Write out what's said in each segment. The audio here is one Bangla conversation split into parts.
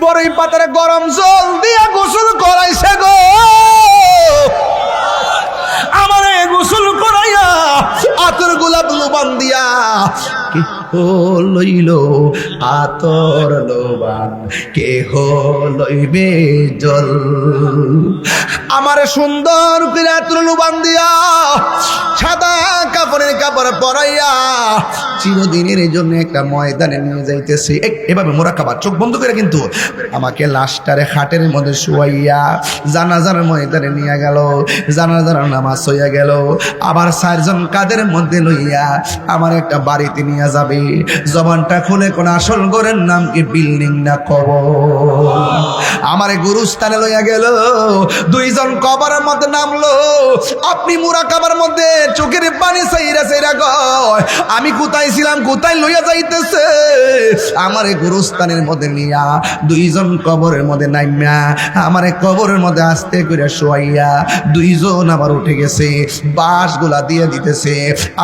বড়ই পাতার গরম জল দিয়া গোসল করাইছে গো আমারে গোসল করাইয়া আতর গোলাপ লোবান দিয়া লইল আতর লোবান কেহ লইবে জল আমারে সুন্দর করে আতর লোবান দিয়া সাদা কাপড়ের কাপড় পরাইয়া চিরদিনের জন্য একটা ময়দানে নিয়ে যাইতেছে এভাবে মোরাকাবা চোখ বন্ধ করে কিন্তু আমাকে লাশটারে খাটের মধ্যে শুয়াইয়া জানাজার ময়দানে নিয়ে গেল জানাজার নামাজ হইয়া গেল আবার চারজন কাদের মধ্যে লইয়া আমার একটা বাড়িতে নিয়ে যাবে জবানটা খুলে কোন আসল ঘরের নাম কি বিল্ডিং না কবর আমারে গুরুস্থানে লইয়া গেল দুইজন কবরের মধ্যে নামলো আপনি মুরাকাবার মধ্যে চোখের পানি সাইরা সাইরা কয় আমি কোথায় ছিলাম কোথায় লইয়া যাইতেছে আমারে গুরুস্থানের মধ্যে নিয়া দুইজন কবরের মধ্যে নাইমা আমারে কবরের মধ্যে আস্তে করে শোয়াইয়া দুইজন আবার উঠে গেছে বাঁশগুলা দিয়ে দিতেছে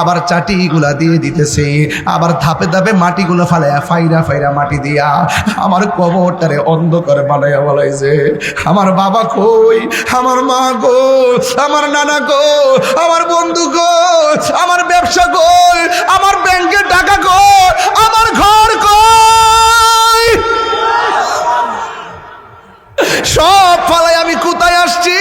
আবার চাটিগুলা দিয়ে দিতেছে আবার ধাপে ধাপে মাটিগুলো ফালাইয়া ফাইরা ফাইরা মাটি দিয়া আমার কবরটারে অন্ধকার বানাইয়া বলাইছে আমার বাবা কই আমার মা গো আমার নানা গো আমার বন্ধু গো আমার ব্যবসা কই আমার ব্যাংকের টাকা কই আমার ঘর কই সব ফালাই আমি কোথায় আসছি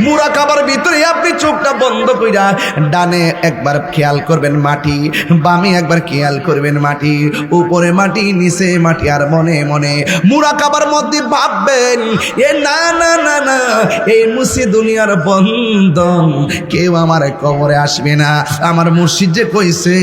মুরাকাবার ভিতরে আপনি চোখটা বন্ধ কইরা ডানে একবার খেয়াল করবেন মাটি বামে একবার খেয়াল করবেন মাটি উপরে মাটি নিচে মাটি আর মনে মনে মুরাকাবার মধ্যে ভাববেন এ না না না না এই মুসি দুনিয়ার বন্ধন কেউ আমার কবরে আসবে না আমার মুর্শিদ যে কইছে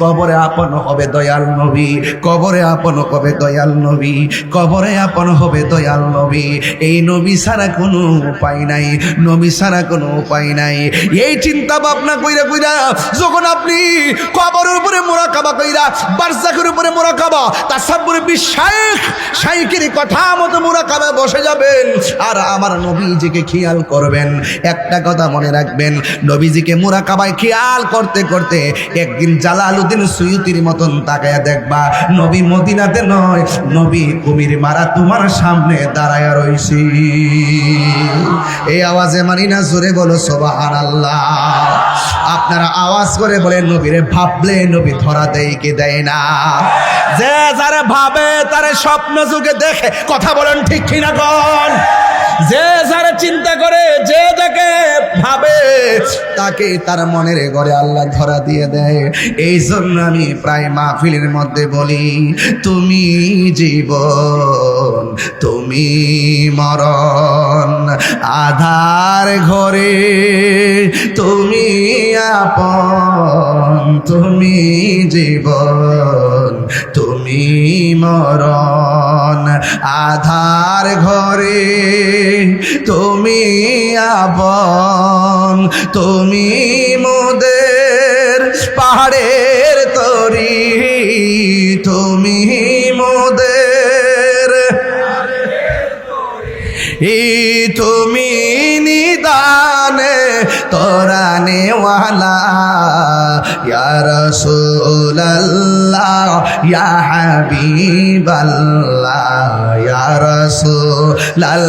কবরে আপন হবে দয়াল নবী কবরে আপন হবে দয়াল নবী কবরে আপন হবে দয়াল নবী এই নবী ছাড়া কোনো উপায় নাই নবী ছাড়া কোনো উপায় নাই এই চিন্তা ভাবনা কইরা কইরা যখন আপনি কবরের উপরে মুরাকাবা কইরা বারজাখের উপরে মুরাকাবা তাসাব্বুর বিশাইখ শাইখের কথা মতো মুরাকাবা বসে যাবেন আর আমার নবীজিকে খেয়াল করবেন একটা কথা মনে রাখবেন নবীজিকে মুরাকাবায় খেয়াল করতে করতে একদিন জালালউদ্দিন সুয়ুতির মতন তাকায়া দেখবা নবী মদিনাতে নয় নবী কুমির মারা তোমার সামনে দাঁড়ায়া রইছি এই আওয়াজে মানি না জোরে বলো সুবহানাল্লাহ আপনারা আওয়াজ করে বলেন নবীরে ভাবলে নবী ধরা দেয় কি দেয় না যে যারা ভাবে তারে স্বপ্ন যুগে দেখে কথা বলেন ঠিক কিনা কোন যে যারা চিন্তা করে যে যাকে ভাবে তাকে তার মনের ঘরে আল্লাহ ধরা দিয়ে দেয় এই জন্য আমি প্রায় মাহফিলের মধ্যে বলি তুমি জীবন তুমি মরণ আধার ঘরে তুমি আপন তুমি জীবন তুমি মরণ আধার ঘরে তুমি আপন তুমি মোদের পাহাড়ের তরি তুমি মোদের তুমি নিদানে তোরানে ওয়ালা ইয়া রাসূলুল্লাহ ইয়া হাবিবাল্লাহ ইয়া রাসূলুল্লাহ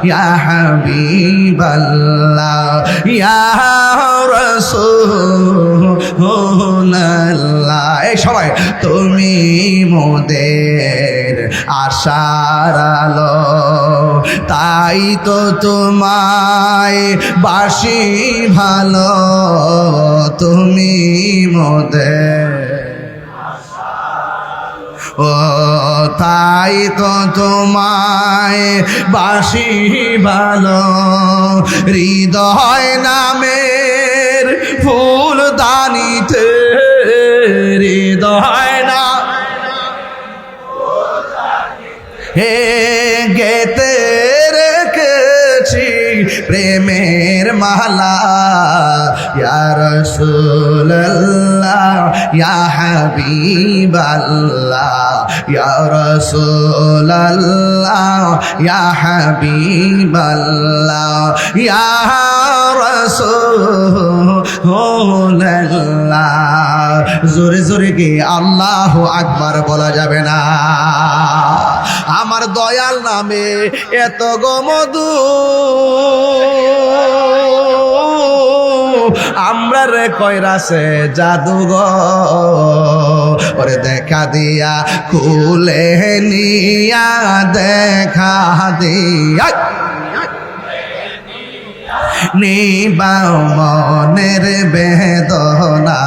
ইয়া হাবিবাল্লাহ ইয়া রাসূলুল্লাহ এই সবাই তুমি মোদের আশার আলো তাই তো তোমায় বাসি ভালো তুমি মোদের ও তাই তো তোমায় বাসি ভালো হৃদয় নামের ফুল দানিতে হৃদয় না হে গেতে রেখেছি প্রেমের মালা ইয়া রাসূলুল্লাহ ইয়া হাবিবাল্লাহ ইয়া রাসূলুল্লাহ ইয়া হাবিবাল্লাহ ইয়া রাসূলুল্লাহ জোরে জোরে কি আল্লাহু আকবার বলা যাবে না আমার দয়াল নামে এত গমধু, আমরা রে কইরাছে জাদুঘর, ওরে দেখা দিয়া খুলে নিয়া দেখা দিয়া নিবাও মনের বেদনা,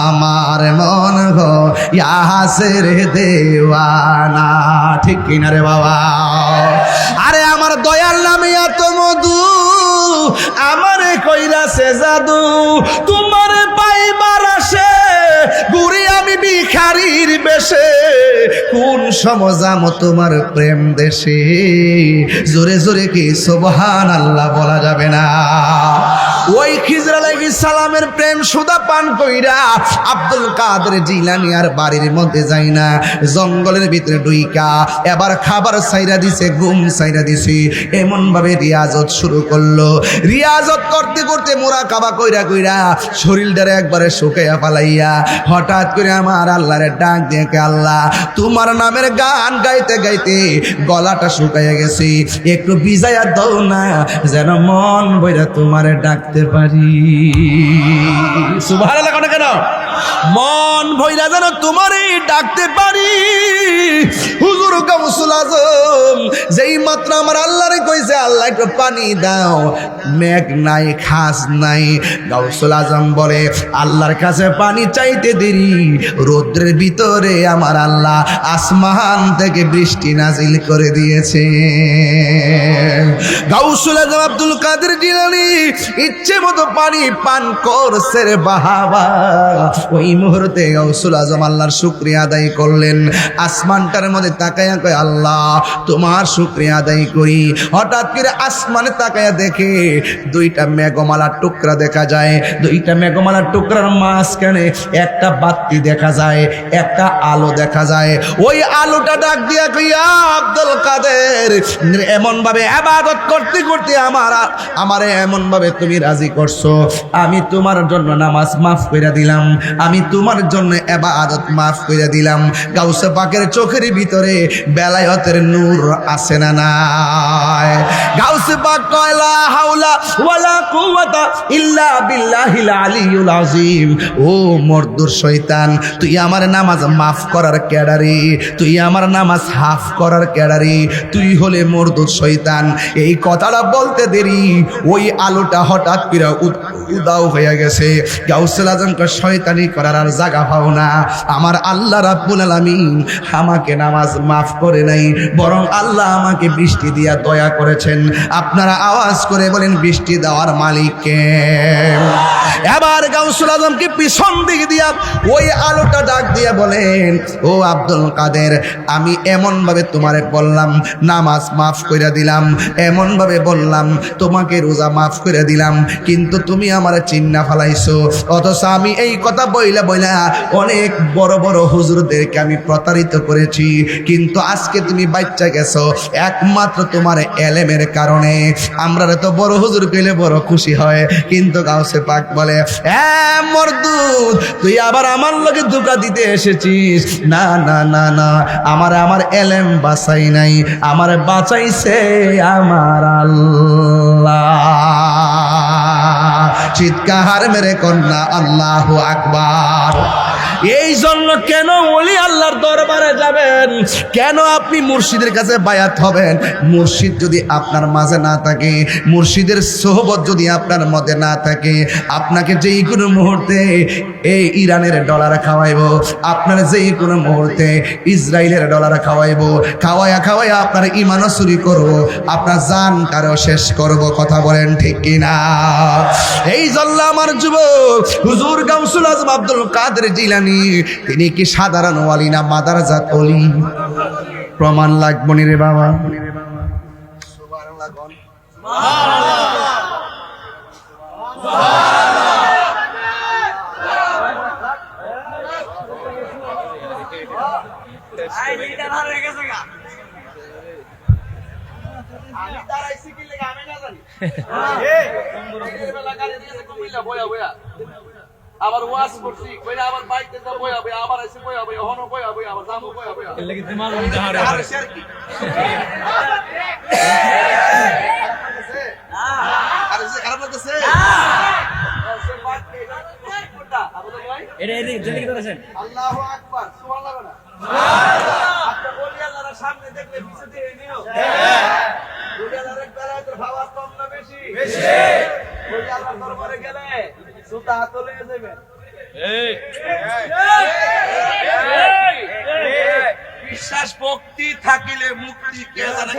আমার মন গো ইয়াসের দেওয়ানা। ঠিক কিনা রে বাবা? আরে আমার দয়াল নামে এত মধু, আমারে কইরাছে জাদু, তোমারে পাইবার আসে ঘুরি আমি ভিখারির বেশে, কোন সমজাম তোমার প্রেম দেশে, জোরে জোরে কি সুবহানাল্লাহ বলা যাবে না? ওই খিজর আলাইহিস সালামের প্রেম সুদা পান কইরা আব্দুল কাদের জিলানী আর বাড়ির মধ্যে যাই না, জঙ্গলের ভিতরে ডুইকা এবার খাবার সাইরা দিছে, ঘুম সাইরা দিছে, এমন ভাবে রিয়াজত শুরু করলো। রিয়াজত করতে করতে মুরাকাবা কইরা কইরা শরীরটারে একবারে শুকাইয়া ফালাইয়া হঠাৎ করে আমার আল্লাহরে ডাক দিয়ে, আল্লাহ তোমার নামের গান গাইতে গাইতে গলাটা শুকাইয়া গেছে, একটু ভিজাইয়া দাও না যেন মন বইরা তোমারে ডাকতে পারি। সুবহানাল্লাহ কেন? মন ভইরা যেন তোমারই ডাকতে পারি। হুজুর গাউসুল আজম যেই মাত্র আমার আল্লাহরে কইছে, আল্লাহ একটু পানি দাও, মেঘ নাই খাস নাই, গাউসুল আজম বলে আল্লাহর কাছে পানি চাইতে দেরি, রৌদ্রের ভিতরে আমার আল্লাহ আসমান থেকে বৃষ্টি নাজিল করে দিয়েছে। গাউসুল আজম আব্দুল কাদের জিলানী ইচ্ছে মতো পানি পান করছে রে বাবা। ওই মুহূর্তে গাউসুল আজম আল্লাহর শুকরিয়া আদায় করলেন, আসমানটার মধ্যে তাকায়া কয় আল্লাহ তোমার শুকরিয়া আদায় করি। হঠাৎ করে আসমানে তাকায়া দেখে দুইটা মেঘমালার টুকরা দেখা যায়, দুইটা মেঘমালার টুকরার মাঝখানে একটা বাতি দেখা যায়, একটা আলো দেখা যায়। ওই আলোটা ডাক দিয়া কইয়া আব্দুল কাদের এমন ভাবে ইবাদত করতে করতে আমারে এমন ভাবে তুমি রাজি করছো, আমি তোমার জন্য নামাজ মাফ কইরা দিলাম, আমি তোমার জন্য ইবাদত মাফ কইরা দিলাম। গাউসে পাকের চোখের ভিতরে বেলায়েতের নূর আছে না নাই? গাউসে পাক কয় লা হাওলা ওয়ালা কুওয়াতা ইল্লা বিল্লাহিল আলিয়্যুল আযীম। ও মর্দুর শয়তান, তুই আমার নামাজ মাফ করার ক্যাডারি, তুই আমার নামাজ হাফ করার ক্যাডারি, তুই হলে মর্দুর শয়তান। এই কথাটা বলতে দেরি ওই আলোটা হঠাৎ করে উদাও হয়ে গেছে। গাউসুল আজমকে শয়তানি করার আর জায়গা পাও না। আমার আল্লাহ রাব্বুল আলামিন আমাকে নামাজ মাফ করে নাই, বরং আল্লাহ আমাকে বৃষ্টি দিয়া দয়া করেছেন। আপনারা আওয়াজ করে বলেন বৃষ্টি দেওয়ার মালিক কে? এবার গাউসুল আজমকে পিছন দিক দিয়া ওই আলোটা ডাক দিয়া বলেন, ও আব্দুল কাদের, আমি এমন ভাবে তোমারে বললাম নামাজ মাফ করে দিলাম, এমন ভাবে বললাম তোমাকে রোজা মাফ করে দিলাম, কিন্তু তুমি আমার চিন্না ফালাইছো। অথচ আমি এই কথা বইলা অনেক বড় বড় হুজুরদেরকে আমি প্রতারিত করেছি, কিন্তু আজকে তুমি বাচ্চা গেছো একমাত্র তোমার এলেমের কারণে। আমরা তো বড় হুজুর পেলে বড় খুশি হয়, কিন্তু গাউসে পাক বলে মরদুদ তুই আবার আমার লগে ধোঁকা দিতে এসেছিস। না না না না, আমার এলেম বাঁচাই নাই, আমার বাঁচাইছে আমার আল্লাহ। চিৎকার মেরে কন্যা আল্লাহু আকবার। এই জন্য কেন ওলি আল্লাহর দরবারে যাবেন, কেন আপনি মুর্শিদের কাছে বায়াত হবেন? মুর্শিদ যদি আপনার মাঝে না থাকে, মুর্শিদের সোহবত যদি আপনার মধ্যে না থাকে, আপনাকে যেই কোনো মুহূর্তে এই ইরানের ডলার খাওয়াইব, আপনার যেই কোনো মুহূর্তে ইসরায়েলের ডলার খাওয়াইব, খাওয়াইয়া আপনার ইমানও চুরি করব, আপনার জান কারো শেষ করব। কথা বলেন ঠিক কিনা? এই জন্য আমার যুবক হুজুর গাউসুল আজম আব্দুল কাদের জিলানী তিনি কি সাধারণ ওয়ালি না মাদারজাত ওলি? প্রমাণ লাগবো নি রে বাবা? আবার ওয়াজ করছি কইরা আবার বাইতে তো বই হবে আবার এসে বই হবে হনো বই হবে আবার জামু বই হবে এর লাগি তোমার মধ্যে হারে আর কি আর এসে খারাপ লাগতেছে সে বাদ এটা কোনটা আবুল ভাই এটা জেনে কি করেছেন আল্লাহু আকবার সুবহানাল্লাহ সুবহানাল্লাহ আপনি বলি আল্লাহর সামনে দেখলে পিছে দিয়ে নিও হ্যাঁ বলি আল্লাহর বেলায় তো ভাবা কম না বেশি বেশি বলি আল্লাহর দরবারে গেলে সুতা হাতে লয়ে যাবেন বিশ্বাস ভক্তি থাকিলে মুক্তি কে জানে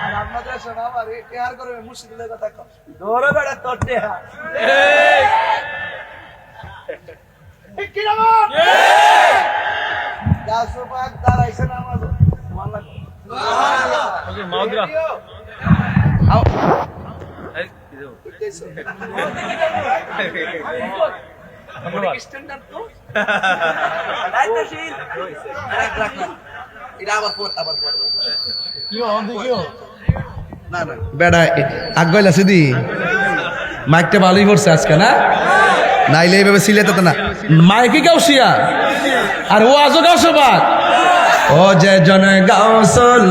আর আপনাদের সব আবার কেয়ার করে মুশকিলের কথা কও ধরে বেড়া তোটে কি নাম দাসো পাক দাঁড়াইছে নামাজ সুবহানাল্লাহ ওকে মাউদরা আও এই দিও স্ট্যান্ডার্ড তো দায়িত্বশীল এটা আবার কি হন দেখিও না না বেড়া আগাইলা সিদি মাইকটা ভালোই করছে আজকে না নাইলে এইভাবে সিলেতে তো না মাইকে গাউসিয়া আর ও আজও গাউসো বাদ ও যে জন গাউসুল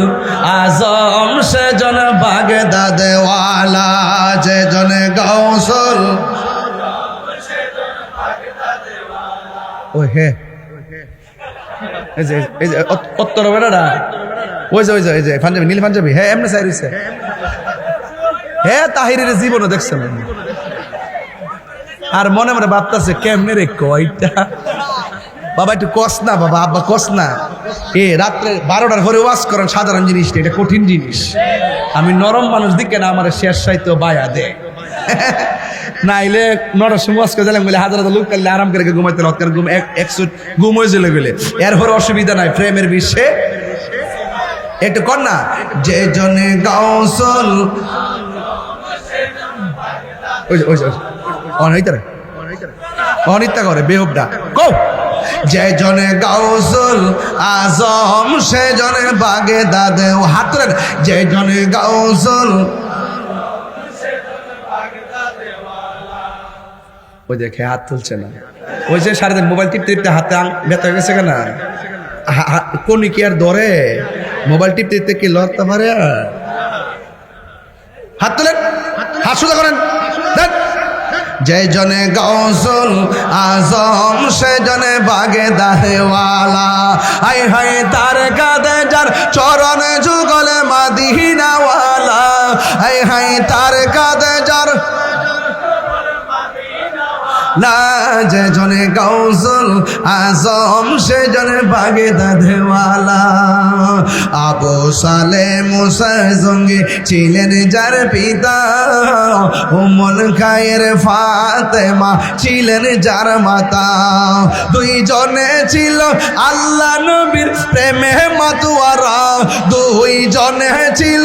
আজম সে জন বাগদাদ ওয়ালা যে জন গাউসুল ও হে এই যে উত্তর বেড়াটা ওই যে পাঞ্জাবি নীল পাঞ্জাবি হ্যাঁ এমনি চাই রয়েছে হ্যাঁ তাহিরের জীবনও দেখছেন আর মনে মনে ভাবতেছে কেমনে রে কয়টা বাবা একটু কস না বাবা আব্বা কস না রাত্রে 12টার পরে ওয়াজ করেন সাধারণ জিনিস এটা কঠিন জিনিস আমি নরম মানুষ দিকে না আমার শেষ সাইতো বায়া দে নাইলে নটার সময় ওয়াজ করে দিলাম বলে হাজার লোক কাটলে আরাম করে ঘুমাইতে হৎকার ঘুম একশো ঘুম হয়ে চলে গেলে এরপরে অসুবিধা নাই প্রেমের বিশ্বে একটু কর না যে জনে গাউসুল অনিত্যা করে বেহবটা কো যে জনে গাউসুল আজম সে জনে বাগদাদ হাত তুলেন যে জনে গাউসুল ওই দেখে হাত তুলছে না ওই যে সারাদিন মোবাইল টিপতে টিপতে হাতে ব্যথা হয়ে গেছে কেনা কোন কি আর ধরে মোবাইল টিপতে টিপতে কি লড়তে পারে হাত তুলেন হাত সোজা করেন যে জনে গাউসুল আজম সে জনে বাগদাদ ওয়ালা হাই হাই তার কাঁধে যার চরণে যুগলে মদিনা ওয়ালা হাই হাই তার কাঁধে যার না যে জনে গাউসুল আজম সে জনে বাগদাদ ওয়ালা আবু সালেহ মুসা জঙ্গি ছিলেন যার পিতা উম্মুল খায়ের ফাতেমা ছিলেন যার মাতা দুইজনে ছিল আল্লাহ নবীর প্রেমে মাতোয়ারা দুইজনে ছিল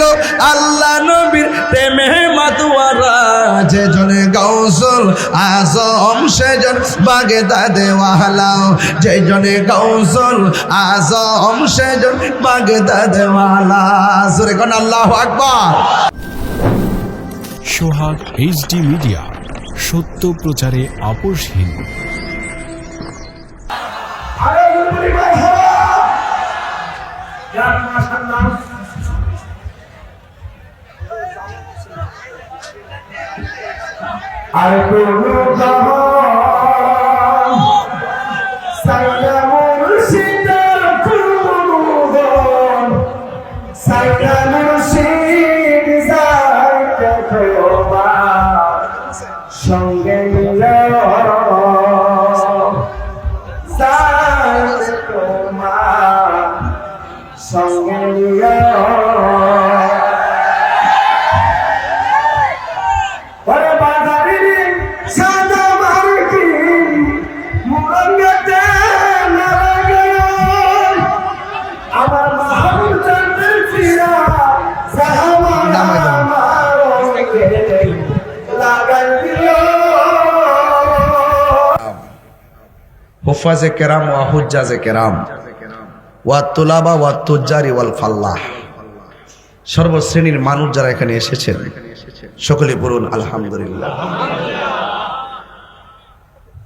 আল্লাহ নবীর প্রেমে মাতোয়ারা যে জনে গাউসুল আজম সেজন বাগদাদ ওয়ালা যে জনে গাউসুল আজম সেজন বাগদাদ ওয়ালা সুরে কোন আল্লাহু আকবার সোহাগ এইচডি মিডিয়া সত্য প্রচারে আপোষহীন আর কোনো সাইদা মুর্শিদা কুমুদন সাইদা মুর্শিদ সাইদা খোবা সঙ্গে মিলো সাইদা তোমা সঙ্গে মিলো হুফাজে কেরাম ওয়া হুজ্জাজে কেরাম ওয়া তুলাবা ওয়া তুজ্জারি ওয়াল ফাল্লাহ সর্বশ্রেণীর মানুষ যারা এখানে এসেছেন সকলে বলুন আলহামদুলিল্লাহ।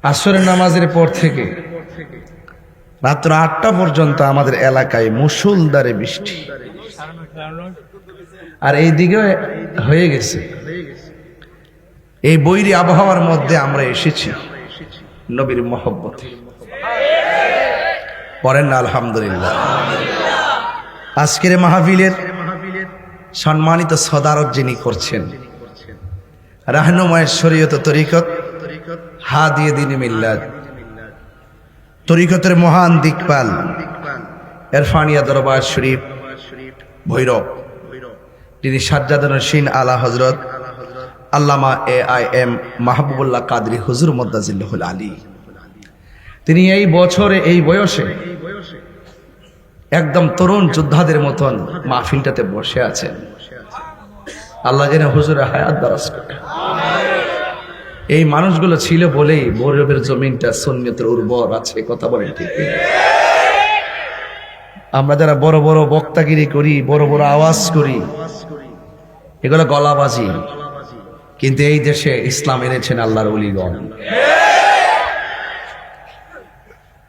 আসরের নামাজের পর থেকে রাত্র 8টা পর্যন্ত আমাদের এলাকায় মুষলধারে বৃষ্টি, আর এই দিকে হয়ে গেছে। এই বৈরী আবহাওয়ার মধ্যে আমরা এসেছি নবীর মহব্বতে। পড়েন না আলহামদুলিল্লাহ। আজকের মাহফিলের সম্মানিত সদারক যিনি করছেন, রাহনুমায়ে শরীয়ত তরিকত হাদিয়ে দ্বীন মিল্লাত, তরিকতের মহান দিকপাল ইরফানিয়া দরবার শরীফ ভৈরব, যিনি সাজ্জাদুন নশীন আলা হযরত আল্লামা AIM মাহবুবুল্লাহ কাদরী হুজুর মুদ্দাজিল্লাহুল আলী, তিনি এই বছরে এই বয়সে একদম তরুণ যোদ্ধাদের মতন মাহফিলটাতে বসে আছেন। আল্লাহ যেন হুজুরের হায়াত দারাজ করে। এই মানুষগুলো ছিল বলেই ভৈরবের জমিনটা সুন্নতের উর্বর আছে। কথা বলেন ঠিক কিনা? আমরা যারা বড় বড় বক্তাগিরি করি, বড় বড় আওয়াজ করি, এগুলো গলাবাজি, কিন্তু এই দেশে ইসলাম এনেছেন আল্লাহর ওলিগণ।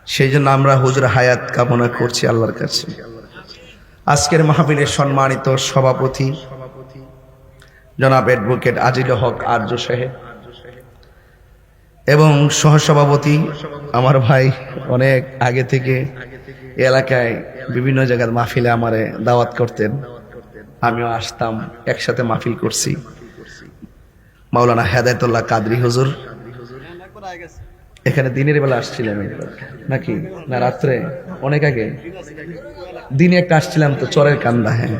সেই জন্য আমরা হুজুর হায়াত কামনা করছি আল্লাহর কাছে। আজকের মাহফিলের সম্মানিত সভাপতি জনাব অ্যাডভোকেট আজিল হক আরজ সাহেব এবং সহসভাপতি আমার ভাই, অনেক আগে থেকে এলাকায় বিভিন্ন জায়গার মাহফিলে আমারে দাওয়াত করতেন, আমিও আসতাম, একসাথে মাহফিল করছি। মাওলানা হেদায়েতুল্লাহ কাদরী হুজুর এখানে দিনের বেলা আসছিলাম নাকি না রাত্রে? অনেক আগে দিনে একটা আসছিলাম তো, চরের কান্দা। হ্যাঁ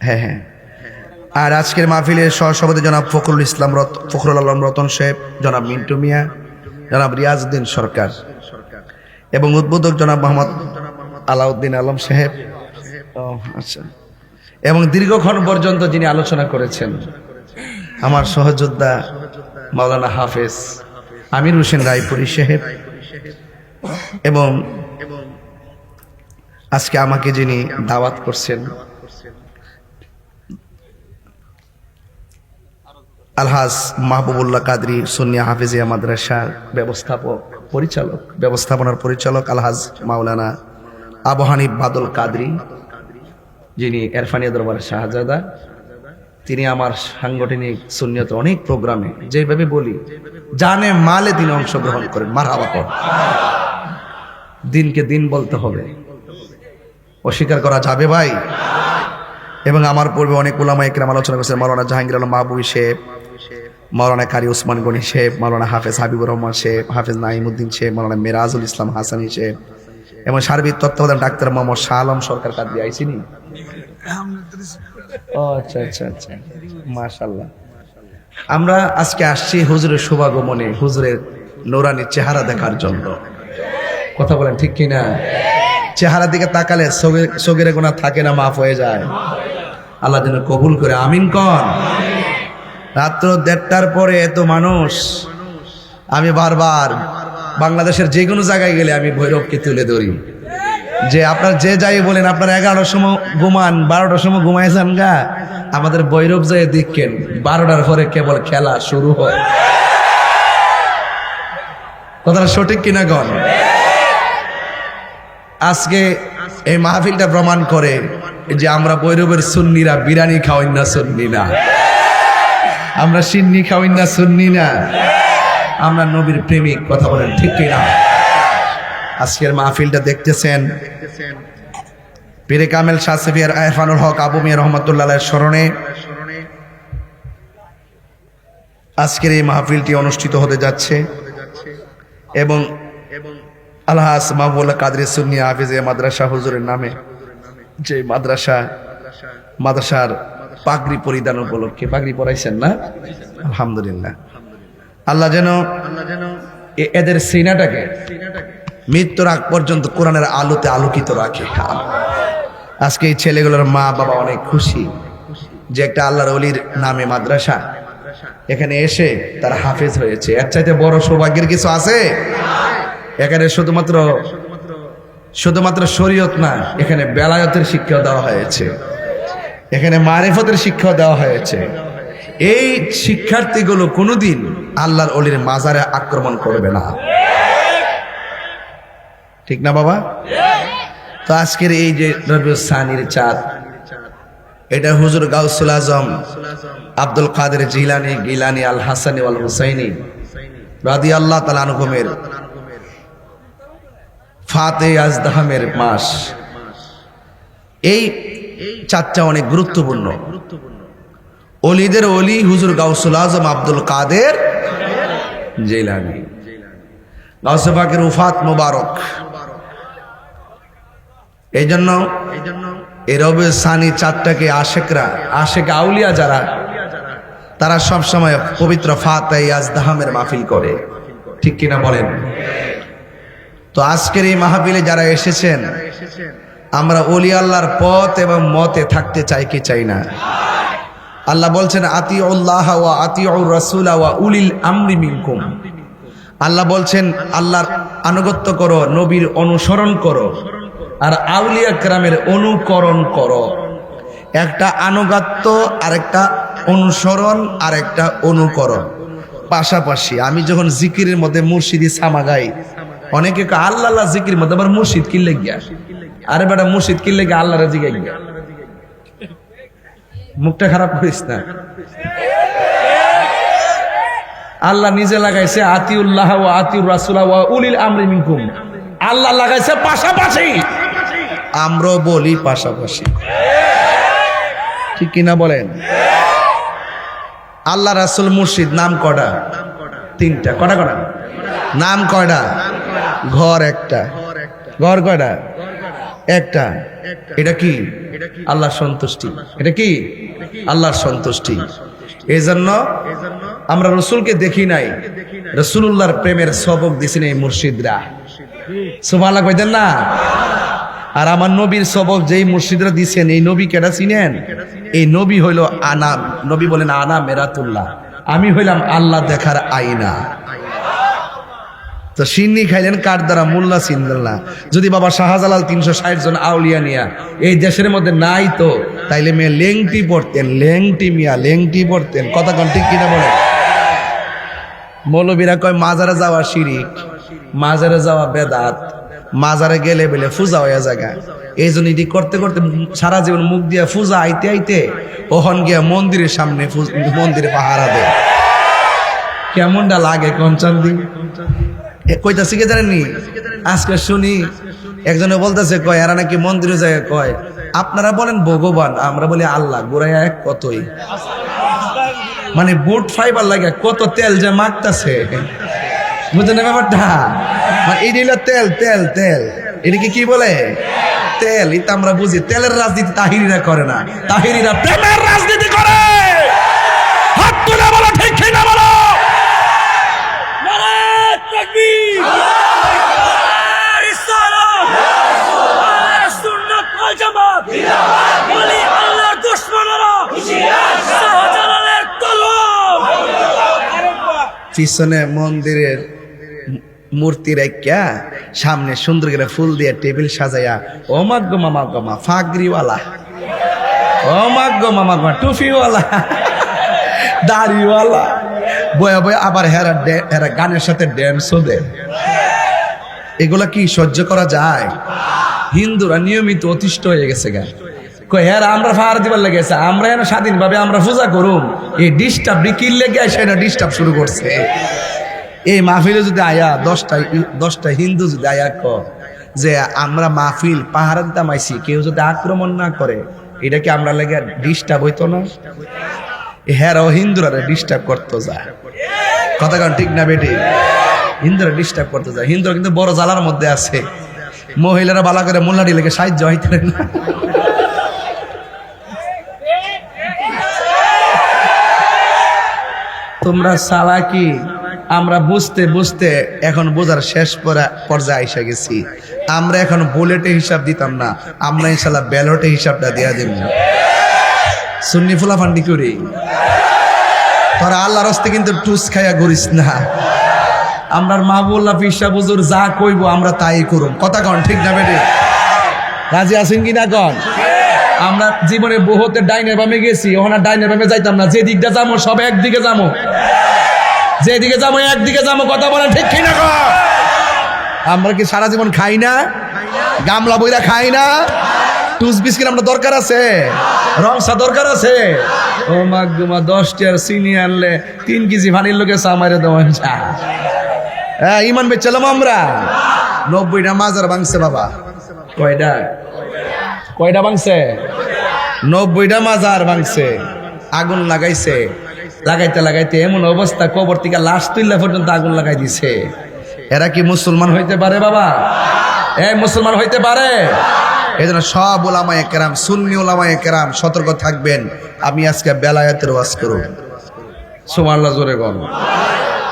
হ্যাঁ হ্যাঁ। আর আজকের মাহফিলের সহসভাপতি জনাব ফখরুল আলম রতন সাহেব, জনাব মিন্টু মিয়া, জনাব রিয়াজউদ্দিন সরকার এবং উদ্বোধক জনাব মোহাম্মদ আলাউদ্দিন আলম সাহেব। আচ্ছা। এবং দীর্ঘক্ষণ পর্যন্ত যিনি আলোচনা করেছেন আমার সহযোদ্ধা মাওলানা হাফেজ আমির হোসেন রায়পুরী সাহেব, এবং আজকে আমাকে যিনি দাওয়াত করছেন আলহাজ মাহবুবুল্লাহ কাদরী সুন্নিয়া হাফিজিয়া মাদ্রাসার ব্যবস্থাপনার পরিচালক আলহাজ মাওলানা আবু হানিফ বাদল কাদরী, যিনি ইরফানিয়া দরবারের শাহজাদা, তিনি আমার সাংগঠনিক সুন্নিয়তের অনেক প্রোগ্রামে যেভাবে বলি জানে মালে তিনি অংশগ্রহণ করেন। মারহাবা কর। দিনকে দিন বলতে হবে, অস্বীকার করা যাবে ভাই। এবং আমার পূর্বে অনেক উলামা ইকরাম আলোচনা করেছেন, মাওলানা জাহাঙ্গীর আলম মাহবুবী সাহেব, মাওলানা কারি ওসমান গনি সাহেব, মাওলানা হাফেজ হাবিবুর রহমান সাহেব, হাফেজ নাইমুদ্দিন সাহেব, মাওলানা মিরাজুল ইসলাম হাসানি সাহেব এবং সার্বিক তত্ত্বাবধান ডাক্তার মোহাম্মদ শাহ আলম সরকার কাদরী আইসিনি। আচ্ছা আচ্ছা আচ্ছা, মাশাআল্লাহ। আমরা আজকে আসছি হুজুরের শুভাগমনে, হুজুরের নূরানি চেহারা দেখার জন্য। কথা বলেন ঠিক কিনা? চেহারার দিকে তাকালে সগীরা গুনাহ থাকে না, মাফ হয়ে যায়। আল্লাহ যেন কবুল করে, আমিন কন। রাত্র 1:30টার পরে এত মানুষ, আমি বারবার বাংলাদেশের যে কোনো জায়গায় গেলে আমি ভৈরবকে তুলে ধরি যে আপনার যে যাই বলেন, আপনারা 11টার সময় ঘুমান, 12টার সময় ঘুমাইছেন গা, আমাদের ভৈরব যায় দেখেন 12টার পরে কেবল খেলা শুরু হয়। কথাটা সঠিক কিনা গণ? আজকে এই মাহফিলটা প্রমাণ করে যে আমরা ভৈরবের সুন্নিরা বিরিয়ানি খাওয়াই না, সুন্নি না, আমরা সিন্নি খাওয়াই না, সুন্নি না, আমরা নবীর প্রেমিক। কথা বলেন ঠিক কিনা? আজকের মাহফিলটা দেখতেছেন পীরে কামেল শাহ সফিয়ার ইরফানুল হক আবু মিয়া রহমাতুল্লাহ আলাইহির স্মরণে আজকের এই মাহফিলটি অনুষ্ঠিত হতে যাচ্ছে। এবং আলহাজ মাহবুবুল্লাহ কাদরী সুন্নিয়া হাফিজিয়া মাদ্রাসা হুজুরের নামে যে মাদ্রাসার পাগড়ি পরিধান উপলক্ষে, পাগড়ি পরাইছেন না? আলহামদুলিল্লাহ। আল্লাহ যেন এদের সিনাটাকে মৃত্যুর আগ পর্যন্ত কোরআনের আলোতে আলোকিত রাখে। আজকে এই ছেলেগুলোর মা বাবা অনেক খুশি যে একটা আল্লাহর ওলির নামে মাদ্রাসা, এখানে এসে তারা হাফেজ হয়েছে। এর চাইতে বড় সৌভাগ্যের কিছু আছে? এখানে শুধুমাত্র শরীয়ত না, এখানে বেলায়েতের শিক্ষা দেওয়া হয়েছে, এখানে মারিফতের শিক্ষা দেওয়া হয়েছে। এই শিক্ষার্থীগুলো কোনোদিন আল্লাহর ওলির মাজারে আক্রমণ করবে না, ঠিক না বাবা? তো আজকের এই যে রবিউল সানির চাঁদ, এটা হুজুর গাউসুল আজম আব্দুল কাদের জিলানী গিলানী আল হাসানি ওয়াল হুসাইনি রাদিয়াল্লাহু তাআলা আনহুমের ফাতে আজদাহামের মাস। এই চাঁদটা অনেক গুরুত্বপূর্ণ। অলিদের অলি হুজুর গাউসুল আজম আব্দুল কাদের জিলানী, গাউসে পাকের উফাত মুবারক। এই জন্য এই রবিউল সানি চাঁদটাকে আশেকরা, আশেক আউলিয়া যারা, তারা সব সময় পবিত্র ফাতে আজদাহামের মাহফিল করে, ঠিক কিনা বলেন? তো আজকের এই মাহফিলে যারা এসেছেন, আমরা ওলি আল্লাহর পথ এবং মতে থাকতে চাই কি চাই না? আল্লাহ বলছেন আতিউল্লাহ ওয়া আতিউর রাসূল ওয়া উলিল আমরি মিনকুম। আল্লাহ বলছেন আল্লাহর আনুগত্য করো, নবীর অনুসরণ করো, আর আউলিয়া কেরামের অনুকরণ করো। একটা আনুগত্য, আর একটা অনুসরণ, আর একটা অনুকরণ পাশাপাশি। আমি যখন জিকিরের মধ্যে মুর্শিদি সামা গাই, অনেকে আল্লাহ আল্লাহ জিকির মধ্যে আবার মুর্শিদ কিনলে গিয়া, আরে বেটা মুর্শিদ কিনলে গিয়া আল্লাহর জিগাই গিয়া, মুখটা খারাপ করিস না। আল্লাহ নিজে লাগাইছে আতিউল্লাহ ওয়া আতিউর রাসূল ওয়া উলিল আমরি মিনকুম। আল্লাহ লাগাইছে পাশাপাশি, আমরাও বলি পাশাপাশি, ঠিক কিনা বলেন? আল্লাহ রাসূল মুর্শিদ নাম কয়টা? তিনটা। কয়টা কয়টা নাম? কয়টা? ঘর একটা। ঘর কয়টা? একটা। এটা কি? আল্লাহর সন্তুষ্টি। এটা কি? আল্লাহর সন্তুষ্টি। এই জন্য আমরা রসুলকে দেখি নাই, রসুলুল্লাহর প্রেমের সবক দিছেন এই মুর্শিদরা। সুবহানাল্লাহ কইতেন না? আর আমার নবীর সবক যেই মুর্শিদরা দিছেন, এই নবী কেডা চিনেন? এই নবী হইল আনা, নবী বলেন আনা মেরাতুল্লাহ, আমি হইলাম আল্লাহ দেখার আয়না। তো সিন্নি খাইলেন কার দ্বারা? মোল্লা সিন্দাল্লাহ। যদি বাবা শাহজালাল 360 জন আউলিয়া নিয়া এই দেশের মধ্যে নাই তো, তাইলে মেয়ে লেংটি পড়তেন, লেংটি মিয়া লেংটি পড়তেন। কথা কোন ঠিক কিনা বলে? মৌলবীরা কয় মাজারে যাওয়া শিরিক, মাজারে যাওয়া বেদাত, মাজারে গেলে বলে পূজা হয়ে জায়গা। এই জন্য এটি করতে করতে সারা জীবন মুখ দিয়া পূজা আইতে আইতে ওহন গিয়া মন্দিরের সামনে মন্দিরে পাহারা দেয়। কেমনটা লাগে কনচান্দি? কইতাছি কে জানেননি? আজকে শুনি একজনে বলতেছে, কয় এরা নাকি মন্দিরে যায়, কয় আপনারা বলেন ভগবান, আমরা বলি আল্লাহ, গোড়ায় এক কতই। মানে বুট ফাইবার লাগে কত তেল যে মাখতাছে, বুঝলেন না ব্যাপারটা? মানে এই দিল তেল তেল তেল, এটাকে কি বলে? তেল। এটা আমরা বুঝি। তেলের রাজনীতি তাহিরিরা করে না, তাহিরিরা প্রেমের রাজনীতি করে। হাত তুলে বলো ঠিক কিনা বলো। পিছনে মন্দিরের মূর্তি রেখা, সামনে সুন্দর করে ফুল দিয়ে টেবিল সাজাইয়া, ও মাগো মামা গমা ফাগরিওয়ালা, ও মাগো মামা গমা টুফিওয়ালা, দাড়িওয়ালা, বয়া বয়া আবার হেরা গানের সাথে ড্যান্সও দেয়। এগুলা কি সহ্য করা যায়? হিন্দুরা নিয়মিত অতিষ্ঠ হয়ে গেছে গা। হ্যাঁ আমরা ফার দিবার লেগেছে, আমরা এনে স্বাধীনভাবে আমরা পূজা করুম, এই ডিস্টার্ব বিকির লেগে সেটা ডিস্টার্ব শুরু করছে। এই মাহফিলে যদি আয়া 10টা হিন্দু যদি আয়া যে আমরা মাহফিল পাহারা দিতাম আইছি, কেউ যদি আক্রমণ না করে, এটা কি আমরা লেগে ডিস্টার্ব হইতো না? হ্যাঁ হিন্দুরা ডিস্টার্ব করতে যায়। কথা কারণ ঠিক না বেটি? হিন্দুরা ডিস্টার্ব করতে যায়। হিন্দুরা কিন্তু বড় জ্বালার মধ্যে আছে। মহিলারা বালা করে মোল্লাটি লেগে সাহায্য হইতে না। তোমরা চালাকি, আমরা বুঝতে বুঝতে এখন বোঝার শেষ পর্যায়ে এসে গেছি। আমরা এখন বুলেটে হিসাব দিতাম না, আমরা ইনশাল্লাহ ব্যালটে হিসাবটা দেয়া দেব। সুন্নি ফুলাফান্ডি করি, তোরা আল্লাহর হস্তে কিন্তু টুস খাইয়া ঘুরিস না। আমরা মাহবুল্লাহ পিসা বুজুর যা কইব আমরা তাই করুম। কথা কন ঠিক না বেটে? রাজি আছেন কিনা কন? আমরা জীবনে বহুতে ডাইনের বামে গেছি, ওখানে ডাইনের বামে যাইতাম না, যে দিকটা যাবো সব একদিকে যাবো, যেদিকে যাবো একদিকে যাবো, কথা বলেন ঠিক কিনা? আমরা কি সারা জীবন খাই না? গামলা বইরা খাই না? টুস বিস্কিট আমরা দরকার আছে, রংসা দরকার আছে। ও মাগুমা 10 টার চিনি আনলে 3 কেজি পানির লোকে সামারে দেওয়ান চা। হ্যাঁ, ইমান বেচালাম আমরা। 90টা মাজার ভাঙছে বাবা। কয়টা ভাঙছে? 90টা মাজার ভাঙছে। আগুন লাগাইছে, লাগাইতে লাগাইতে এমন অবস্থা, কবর থেকে লাশ তুললে পর্যন্ত আগুন লাগাই দিছে। এরা কি মুসলমান হইতে পারে বাবা? মুসলমান হইতে পারে? এই জন্য সব ওলামায়ে কেরাম, সুন্নি ওলামায়ে কেরাম সতর্ক থাকবেন। আমি আজকে বেলায়েতের ওয়াজ করব। সুবহানাল্লাহ, জোরে বল।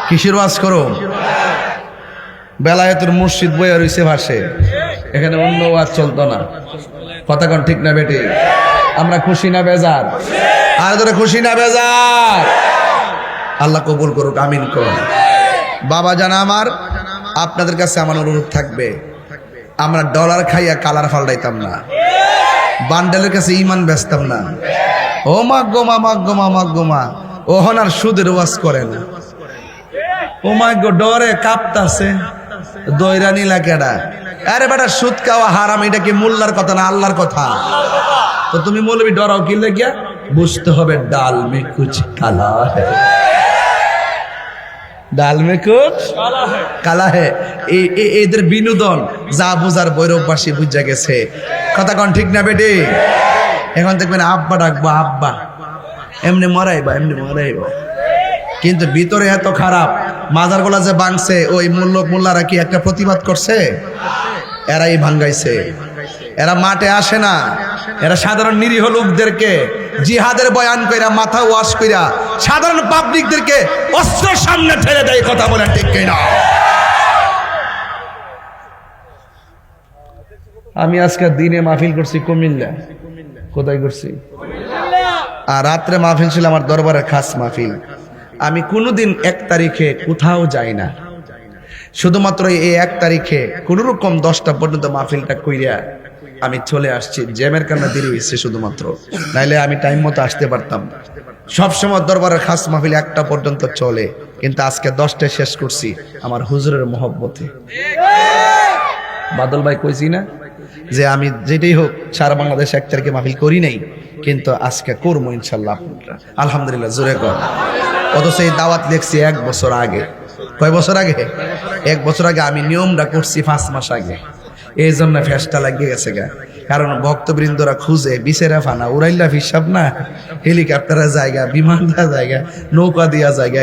কিসের ওয়াজ করব? বেলায়েতের মুর্শিদ বইয়া রইছে ভাসে, এখানে অন্য ওয়াজ চলতো না। কথা কোন ঠিক না বেটি? আমরা খুশি না বেজার? আর ধরে খুশি না বেজার? আল্লাহ কবুল করুক, আমিন করুন। বাবা জানা আমার, আপনাদের কাছে আমার অনুরোধ থাকবে, আমরা ডলার খাইয়া কালার ফাল্টাইতাম না, বান্ডেলের কাছে ইমান বেচতাম না। ও মাগোমা মাগোমা মাগোমা, ওহন আর সুদের ওয়াজ করে না। ও মাগো, ডরে কাঁপতাছে, দৈরানি লাকেডা। আরে বেটা, সুদ খাওয়া হারাম, এটা কি মোল্লার কথা না আল্লাহর কথা? তো তুমি মৌলবি ডরাও কি লেগিয়া? বুঝতে হবে ডাল মে কুছ কালা হ্যায়, ডাল মে কুছ কালা হ্যায়। এদের বিনোদন যা বুঝার ভৈরববাসী বুঝা গেছে। কথা কন ঠিক না বেটি? এখন দেখবেন আব্বা ডাকবো, আব্বা এমনি মরাইবা, এমনি মরাইবা, কিন্তু ভিতরে এত খারাপ। মাজার গোলা যে ভাঙছে, ওই মোল্লারা কি একটা প্রতিবাদ করছে? এরাই ভাঙ্গাইছে। এরা মাঠে আসে না, এরা সাধারণ নিরীহ লোকদেরকে জিহাদের বয়ান কইরা, মাথা ওয়াশ কইরা সাধারণ পাবলিকদেরকে অস্ত্রের সামনে ঠেলে দেয়। কথা বলেন ঠিক কিনা? আমি আজকে দিনে মাহফিল করছি কুমিল্লা। কোথায় করছি? আর রাত্রে মাহফিল ছিল আমার দরবারের খাস মাহফিল। আমি কোনোদিন 1 তারিখে কোথাও যাই না, শুধুমাত্র এই 1 তারিখে কোনোরকম 10টা পর্যন্ত মাহফিলটা কইরা আমি চলে আসছি। জ্যামের কারণে দেরি হয়েছে শুধুমাত্র, নাইলে আমি টাইম মতো আসতে পারতাম। সবসময় দরবারের খাস মাহফিল 1টা পর্যন্ত চলে, কিন্তু আজকে 10টায় শেষ করছি আমার হুজুরের মহব্বতে। বাদল ভাই কইছি না যে আমি যেটাই হোক সারা বাংলাদেশ 1 তারিখে মাহফিল করি নাই, কিন্তু আজকে করবো ইনশাল্লাহ। আলহামদুলিল্লাহ, জোরে কর। অথচ এই দাওয়াত লিখছি 1 বছর আগে। কয় বছর আগে? 1 বছর আগে আমি নিয়মটা করছি 5 মাস আগে। এই জন্য ফেসটা লাগিয়ে গেছে গা। কারণ ভক্তবৃন্দরা খুঁজে বিছেরা ফানা উড়াইলা হিসাব না, হেলিকপ্টারের জায়গা, বিমান দেওয়া জায়গা, নৌকা দেওয়া জায়গা,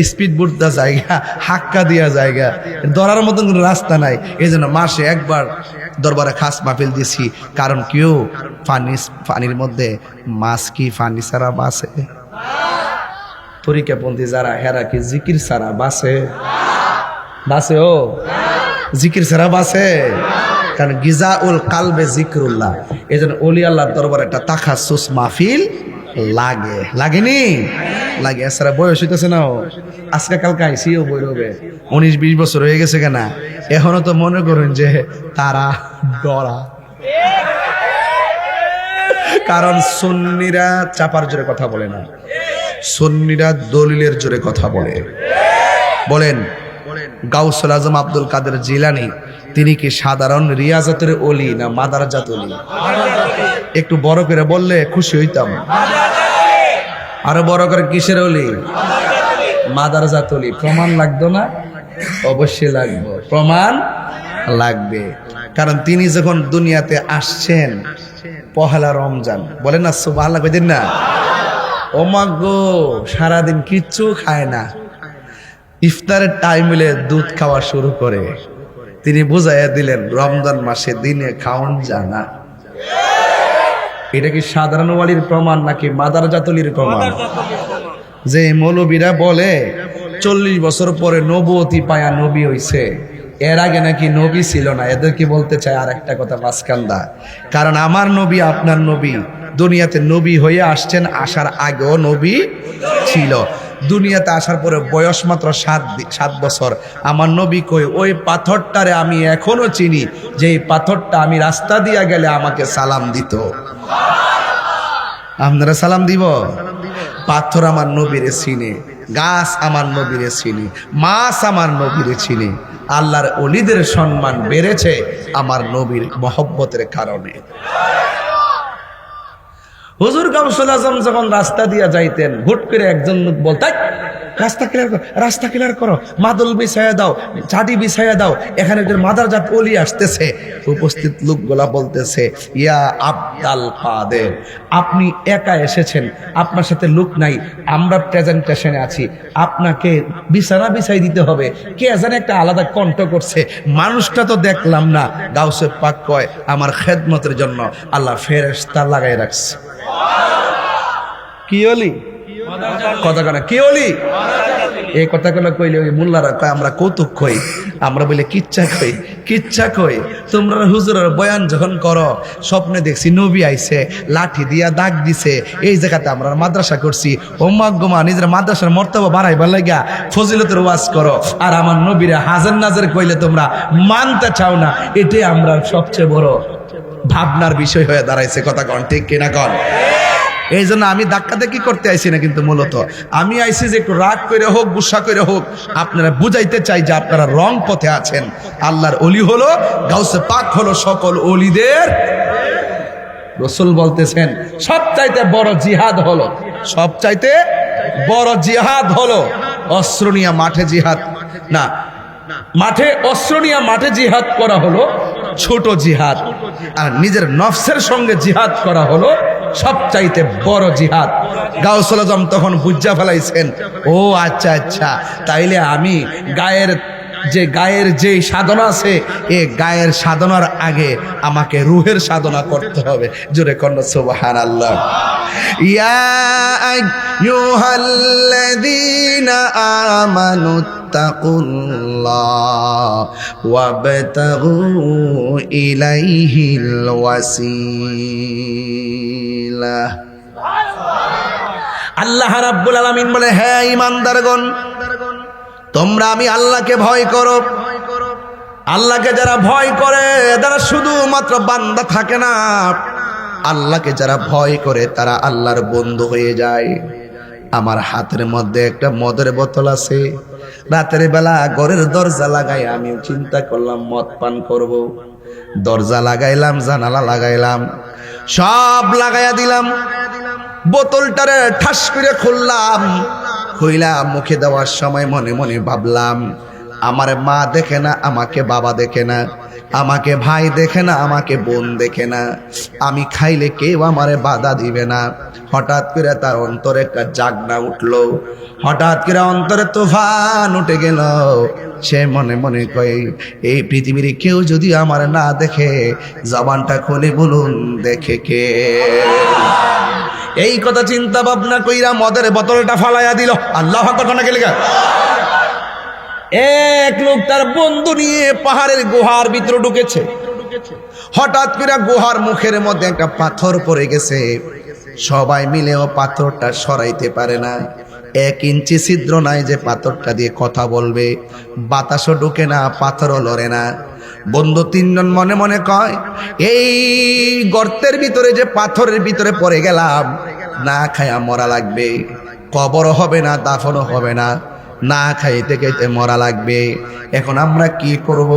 স্পিড বোট দেওয়া জায়গা, হাক্কা দেওয়া জায়গা, ধরার মতন কোনো রাস্তা নাই। এই জন্য মাসে 1 বার দরবারে খাস মাহফিল দিছি। কারণ কেউ পানির মধ্যে মাছ কি পানি ছাড়া বাসে? তরিকাপন্থী যারা, হেরা কি জিকির ছাড়া বাসে? বাসে? ও জিকির ছাড়া বাসে? কারণ গিজা উল কালবে জিকরুল্লাহ। এই জন্য অলি আল্লাহর দরবারে একটা তাখাসুস মাহফিল লাগে, লাগেনি? লাগে। এছাড়া বয়স হইতেছে না, আজকে কালকে আইসিও বই রবে 19-20 বছর হয়ে গেছে কেনা, এখনো তো মনে করেন যে তারা ডরা। কারণ সুন্নিরা চাপার জোরে কথা বলে না, সুন্নিরা দলিলের জোরে কথা বলে। বলেন, গাউসুল আজম আব্দুল কাদের জিলানী তিনি কি সাধারণ রিয়াজাতের ওলি না মাদারজাত ওলি? একটু বড় করে বললে খুশি হইতাম। আরো বড় করে কিসের ওলি? মাদারজাত ওলি। প্রমাণ লাগতো না? অবশ্যই লাগবে, প্রমাণ লাগবে। কারণ তিনি যখন দুনিয়াতে আসছেন পহেলা রমজান, বলেন না সুবহানাল্লাহ, কইতেন না? ও মাগো, সারাদিন কিচ্ছু খায় না, ইফতারের টাইম হলে দুধ খাওয়া শুরু করে। তিনি বুঝাইয়া দিলেন রমজান মাসে দিনে খাওন জানা। এটা কি সাধারণ ওয়ালির প্রমাণ নাকি মাদারজাতুলির প্রমাণ? যে মৌলবীরা বলে 40 বছর পরে নবুয়তি পায়া নবী হইছে, এর আগে নাকি নবী ছিল না, এদের কি বলতে চায় আর একটা কথা মাসকান্দা। কারণ আমার নবী আপনার নবী দুনিয়াতে নবী হয়ে আসছেন, আসার আগেও নবী ছিল। দুনিয়াতে আসার পরে বয়স মাত্র 7 বছর। আমার নবী কই ওই পাথরটারে আমি এখনো চিনি, যে এই পাথরটা আমি রাস্তা দিয়া গেলে আমাকে সালাম দিত। আপনারা সালাম দিব? পাথর আমার নবীরে চিনে, গাছ আমার নবীরে চিনে, মাছ আমার নবীরে চিনে। আল্লাহর ওলিদের সম্মান বেড়েছে আমার নবীর মহব্বতের কারণে। হুজুর গাউসুল আজম যখন রাস্তা দিয়া যাইতেন, হুট করে একজন লোক বলতেন, রাস্তা ক্লিয়ার করো, মাদুল বিছাইয়া দাও, চাটি বিছাইয়া দাও, এখানে একজন মাদারজাত ওলি আসতেছে। উপস্থিত লোকগুলা বলতেছে, ইয়া আব্দাল কাদের, আপনি একা এসেছেন, আপনার সাথে লোক নাই, আমরা প্রেজেন্টেশনে আছি, আপনাকে বিছানা বিছাই দিতে হবে। কে জানে একটা আলাদা কণ্ঠ করছে, মানুষটা তো দেখলাম না। গাউসে পাক কয়, আমার খেদমতের জন্য আল্লাহ ফেরেশতা লাগাই রাখছে। কি ওলি? কথা কেন কি ওলি? এই কথাগুলো কইলে ওই মোল্লারা কয় আমরা কৌতুক কই, আমরা বলে কিচ্ছা কই। তোমরা হুজুরের বয়ান যখন করো, স্বপ্নে দেখছি নবী আইছে, লাঠি দিয়া দাগ দিছে, এই জায়গাতে আমরা মাদ্রাসা করছি, ওম্মাগমা নিজের মাদ্রাসার মর্তবা বাড়াইবার লাগিয়া ফজিলতের ওয়াজ করো, আর আমার নবীরে হাজার নাজার কইলে তোমরা মানতে চাও না। এটাই আমরা সবচেয়ে বড় ভাবনার বিষয় হয়ে দাঁড়াইছে। কথা কন ঠিক কিনা কন? এই জন্য আমি ধাক্কা দেখি করতে আইছি না, কিন্তু মূলত আমি আইছি যে একটু রাগ করে হোক, গুসা করে হোক, আপনারা বুঝাইতে চাই যে আপনারা রং পথে আছেন। আল্লাহর ওলি হলো, গাউসে পাক হলো সকল ওলিদের। রাসূল বলতেছেন সবচাইতে বড় জিহাদ হলো, সবচাইতে বড় জিহাদ হলো অস্ত্র নিয়ে মাঠে জিহাদ না, মাঠে অস্ত্র নিয়ে মাঠে জিহাদ করা হলো ছোট জিহাদ, আর নিজের নফসের সঙ্গে জিহাদ করা হলো সবচাইতে বড় জিহাদ। গাউসুল আজম তখন বুঝা ফেলাইছেন, ও আচ্ছা আচ্ছা, তাইলে আমি গায়ের যে সাধনা আছে, এ গায়ের সাধনার আগে আমাকে রুহের সাধনা করতে হবে। জোরে কন্যা সুবহানাল্লাহ। ইয়া আইয়ুহাল্লাযীনা আমানুত্তাকুল্লাহ ওয়াবতাগু ইলাইহিল ওয়াসিলা। আল্লাহ রাব্বুল আলামিন বলে, হ্যাঁ ঈমানদারগণ, তোমরা আমি আল্লাহকে ভয় করো। আল্লাহকে যারা ভয় করে তারা শুধুমাত্র বান্দা থাকে না, আল্লাহকে যারা ভয় করে তারা আল্লাহর বন্ধু হয়ে যায়। আমার হাতের মধ্যে একটা মদের বোতল আছে, রাতের বেলা ঘরের দরজা লাগাই আমি চিন্তা করলাম মদ পান করব। দরজা লাগাইলাম, জানালা লাগাইলাম, সব লাগাইয়া দিলাম, বোতলটারে ঠাস করে খুললাম। খুইলা মুখে দেওয়ার সময় মনে মনে ভাবলাম, আমার মা দেখে না, আমাকে বাবা দেখে না, আমাকে ভাই দেখে না, আমাকে বোন দেখে না, আমি খাইলে কেউ আমারে বাধা দিবে না। হঠাৎ করে তার অন্তরে একটা জাগনা উঠলো, হঠাৎ করে অন্তরে তুফান উঠে গেল। সে মনে মনে কয়, এই পৃথিবীর কেউ যদি আমার না দেখে, জবানটা খুলে বলুন দেখে কে। এই কথা চিন্তা ভাবনা কইরা মদের বোতলটা ফালাইয়া দিল। আল্লাহু আকবার কোনা গেলে গা। এক লোক তার বন্ধু নিয়ে পাহাড়ের গুহার ভিতরে ঢুকেছে। হঠাৎ করে গুহার মুখের মধ্যে একটা পাথর পড়ে গেছে। সবাই মিলেও পাথরটা সরাইতে পারে না। 1 ইঞ্চি ছিদ্র নাই যে পাথরটা দিয়ে কথা বলবে, বাতাসও ঢুকে না, পাথরও লড়ে না। বন্ধু 3 জন মনে মনে কয়, এই গর্তের ভিতরে যে পাথরের ভিতরে পড়ে গেলাম, না খায়া মরা লাগবে, কবরও হবে না, দাফনও হবে না, না খাইতে খাইতে মরা লাগবে। এখন আমরা কি করব?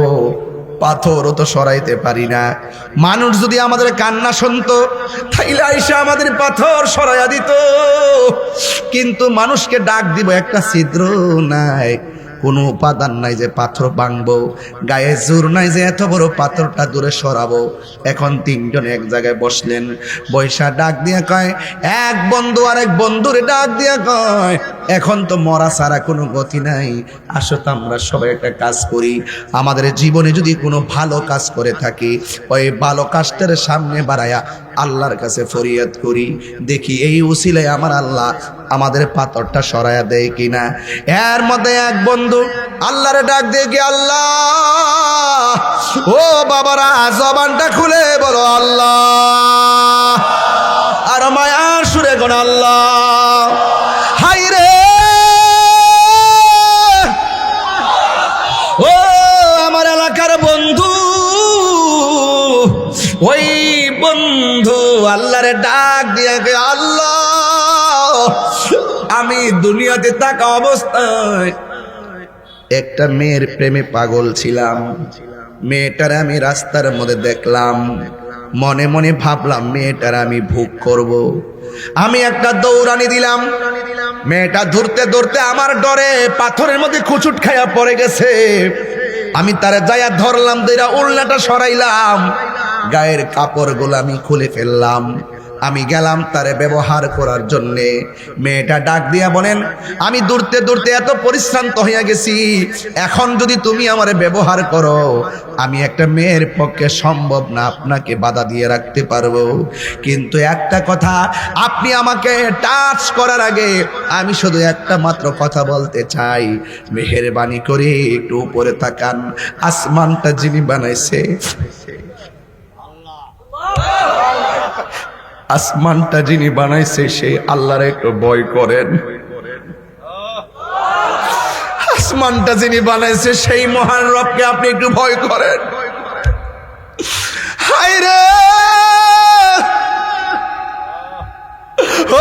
পাথরও তো সরাইতে পারি না। মানুষ যদি আমাদের কান্না শুনতো, তাইলে আইসা আমাদের পাথর সরাইয়া দিত, কিন্তু মানুষকে ডাক দিব একটা ছিদ্র নাই, কোনো উপাদান নাই যে পাথর ভাঙবো, গায়ে জোর নাই যে এত বড় পাথরটা দূরে সরাবো। এখন 3 জন এক জায়গায় বসলেন, বৈশা ডাক দিয়া কয়, এক বন্ধু আরেক বন্ধুরে ডাক দিয়া কয়, এখন তো মরা ছাড়া কোনো গতি নাই, আসো তো আমরা সবাই একটা কাজ করি। আমাদের জীবনে যদি কোনো ভালো কাজ করে থাকি, ওই ভালো কাজটার সামনে বাড়ায়া আল্লাহর কাছে ফরিয়াদ করি, দেখি এই উসিলায় আমার আল্লাহ আমাদের পাথরটা সরাইয়া দেয় কিনা। এর মধ্যে এক বন্ধু আল্লাহরে ডাক দিয়ে কি, আল্লাহ ও বাবারা, জবানটা খুলে বলো আল্লাহ, আর মায়ার সুরে কোন আল্লাহ, হাই রে ওই বন্ধু আল্লাহরে ডাক দিয়ে গে, আল্লাহ আমি দুনিয়াতে থাকা অবস্থায় একটা মেয়ের প্রেমে পাগল ছিলাম। মেয়েটার আমি রাস্তার মধ্যে দেখলাম, মনে মনে ভাবলাম মেয়েটার আমি ভোগ করব। আমি একটা দৌড়ানি দিলাম, মেয়েটা ধরতে ধরতে আমার ডরে পাথরের মধ্যে কুচুট খাইয়া পড়ে গেছে। আমি তারে যাইয়া ধরলাম, দইরা উল্লাটা সরাইলাম, গায়ের কাপড়গুলো আমি খুলে ফেললাম। আমি গেলাম তারে ব্যবহার করার জন্যে। মেয়েটা ডাক দিয়া বলেন, আমি দৌড়তে দৌড়তে এত পরিশ্রান্ত হইয়া গেছি, এখন যদি তুমি আমারে ব্যবহার করো, আমি একটা মেয়ের পক্ষে সম্ভব না আপনাকে বাধা দিয়ে রাখতে পারবো। কিন্তু একটা কথা, আপনি আমাকে টাচ করার আগে আমি শুধু একটা মাত্র কথা বলতে চাই, মেহেরবানি করে একটু উপরে তাকান। আসমানটা যিনি বানাইছে, আসমানটা যিনি বানাইছে সেই আল্লাহর একটু ভয় করেন। আসমানটা যিনি বানাইছে সেই মহান রবকে আপনি একটু ভয় করেন। হায় রে,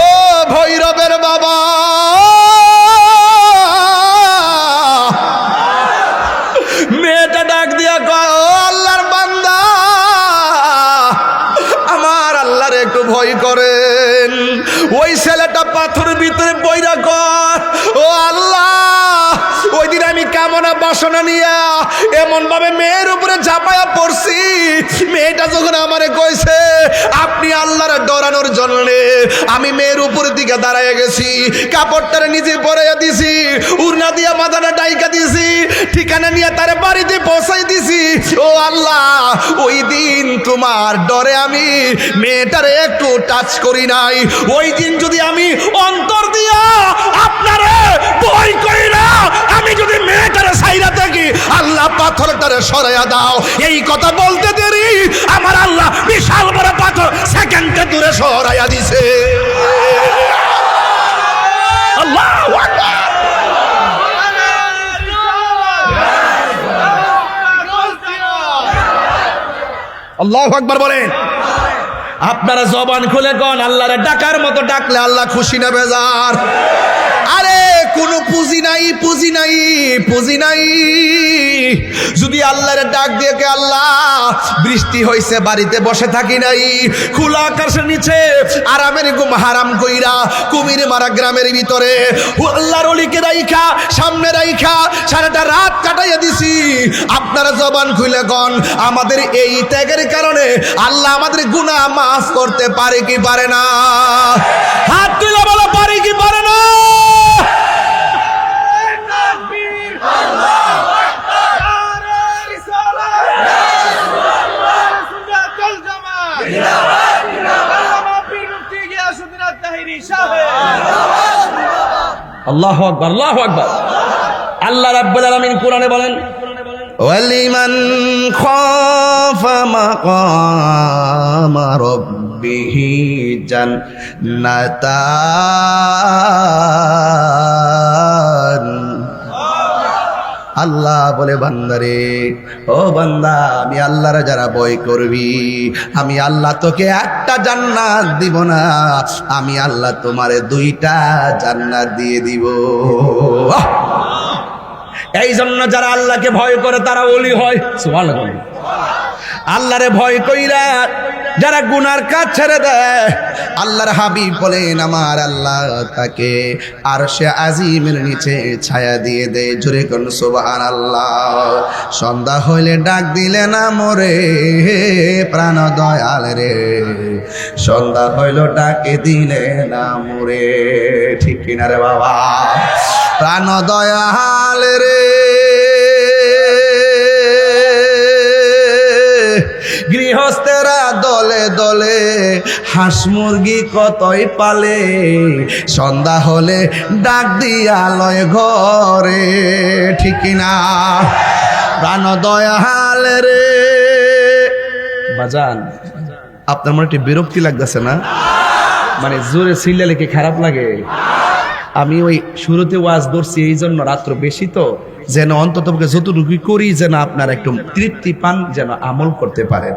ও ভৈরবের বাবা, মেয়েটা ডাক দিয়া কয়, ও আল্লাহর বান্দা, আমার আল্লাহর একটু ভয় করেন। ওই ছেলেটা পাথরের ভিতরে বইরা কর, ও আল্লাহ, ওই দিন আমি কামনা বাসনা নিয়া এমন ভাবে মেয়ের উপরে ঝাঁপায়া পড়ছি, মেয়েটা যখন আমারে কইছে আপনি আল্লাহর ডরানোর জন্য, আমি মেয়ের উপর দিকে দাঁড়ায় গেছি, কাপড়টারে নিজে পরাইয়া দিছি, উড়না দিয়া মাথাটা ডাইকা দিছি, ঠিকানা নিয়ে তারে বাড়িতে পৌঁছাই দিছি। ও আল্লাহ, ওই দিন তোমার ডরে আমি মেয়েটারে একটু টাচ করি নাই। ওই দিন যদি আমি অন্তর দিয়া আপনারে ভয় করি না, আমি যদি মেয়েটারে সাইরা থাকি, আল্লাহ পাথরটারে সরাইয়া দাও। এই কথা বলতে দেরি আমার আল্লাহ বিশাল বড় পাথর সেকেন্ডে দূরে সরাইয়া দিছে। আল্লাহু আকবার। আল্লাহু আকবার বলেন। আপনারা জবান খুলে কোন আল্লাহরে ডাকার মতো ডাকলে আল্লাহ খুশি না বেজার? আরে কোনো পুঁজি নাই, পুঁজি নাই, পুঁজি নাই। যদি আল্লাহরে ডাক দিয়ে কে, আল্লাহ বৃষ্টি হইছে বাড়িতে বসে থাকি নাই, খোলা আকাশের নিচে আরামের ঘুম হারাম কইরা কুমির মারা গ্রামের ভিতরে আল্লাহর ওলিকে রাইখা সামনে রাইখা সারাটা রাত কাটাইয়া দিছি। আপনারা জবান খুলে কোন আমাদের এই ত্যাগের কারণে আল্লাহ আমাদের গুনাহ মাফ করতে পারে কি পারে না? হাত তুলে বলো, পারে কি পারে না? আল্লাহু আকবার, আল্লাহু আকবার। আল্লাহ রাব্বুল আলামিন কোরআনে বলেন, ওয়ালিমান খাফা মাকামা রাব্বিহি জান্নাতান। আল্লাহ বলে, বান্দারে, ও বান্দা, আমি আল্লাহর যারা ভয় করবি, আমি আল্লাহ তোকে একটা জান্নাত দিব না, আমি আল্লাহ তোমারে দুইটা জান্নাত দিয়ে দিব। এই জন্য যারা আল্লাহকে ভয় করে তারা ওলি হয়। সুবহানাল্লাহ। আল্লাহরে ভয় কইরা যারা গুনার কাজ ছেড়ে দেয়, আল্লাহর হাবিব বলেন আমার আল্লাহ তাকে আরশে আজিমের নিচে ছায়া দিয়ে দেয়। জোরে কোন সুবহানাল্লাহ। সন্ধ্যা হইলে ডাক দিলে না মোরে প্রাণ দয়াল রে, সন্ধ্যা হইল ডাকে দিলে না মোরে। ঠিক কিনা রে বাবা? প্রাণ দয়াল রে, গৃহস্থেরা দলে দলে হাঁস মুরগি কতই পালে, সন্ধ্যা হলে ডাক দিয়া লয় ঘরে। ঠিক কিনা? প্রাণ দয়াল রে। বাজান, আপনার মনে একটু বিরক্তি লাগতেছে না? মানে জোরে চিল্লালে কি খারাপ লাগে? আমি ওই শুরুতে ওয়াজ ধরছি এই জন্য, রাত্র বেশি তো, যেন অন্তত যতটুকু করি যেন আপনার একটু তৃপ্তি পান, যেন আমল করতে পারেন।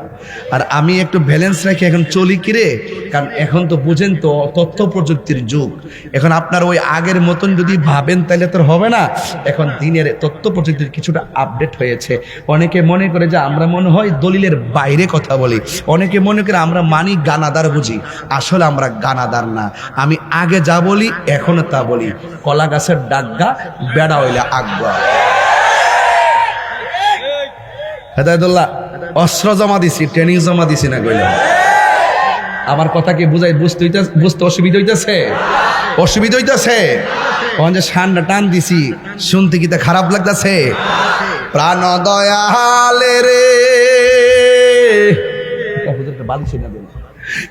আর আমি একটু ব্যালেন্স রেখে এখন চলি কিরে, কারণ এখন তো বুঝেন তো তথ্য প্রযুক্তির যুগ। এখন আপনার ওই আগের মতন যদি ভাবেন তাহলে তো হবে না। এখন দিনের তথ্য প্রযুক্তির কিছুটা আপডেট হয়েছে। অনেকে মনে করে যে আমরা মনে হয় দলিলের বাইরে কথা বলি, অনেকে মনে করে আমরা মানি গানাদার বুঝি। আসলে আমরা গানাদার না। আমি আগে যা বলি এখনো তা বলি। কলা গাছের ডাগা বেড়া হইলে আজ্ঞা। হেদায়েতুল্লাহ, অস্ত্র জমা দিছি, ট্রেনিং জমা দিছি না কইলাম। আমার কথা কি বুঝতে অসুবিধা হইতেছে? অসুবিধা হইতেছে? যে ঠান্ডা টান দিছি, শুনতে কি তা খারাপ লাগতেছে? প্রাণ দয়ালে রে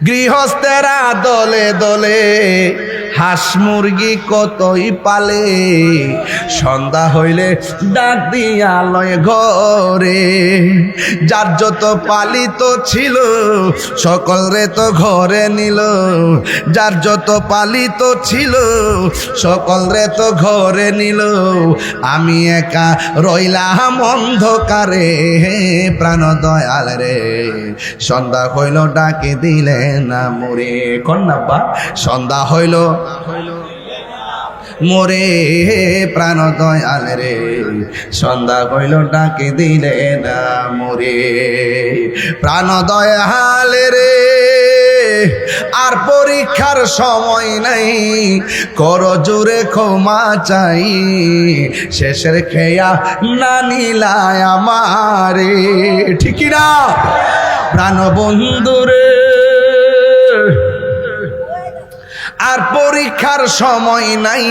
গৃহস্থেরা দলে দলে হাঁস মুরগি কতই পালে, সন্ধ্যা হইলে ডাক দিয়া লয় ঘরে। যার যত পালিত ছিল সকল রে তো ঘরে নিল, যার যত পালিত ছিল সকল রে তো ঘরে নিল। আমি একা রইলাম অন্ধকারে, প্রাণ দয়াল রে সন্ধ্যা হইল ডাকে দিলে না মোরে। কন্যাবা সন্ধ্যা হইল মোরে, প্রাণ দয়াল রে সন্ধ্যা হইল ডাকে দিলে না মোরে। প্রাণ দয়াল রে আর পরীক্ষার সময় নাই, কর জোরে ক্ষমা চাই, শেষের খেয়া না নিলায় আমারে। ঠিকই না প্রাণ বন্ধুরে, আর পরীক্ষার সময় নাই,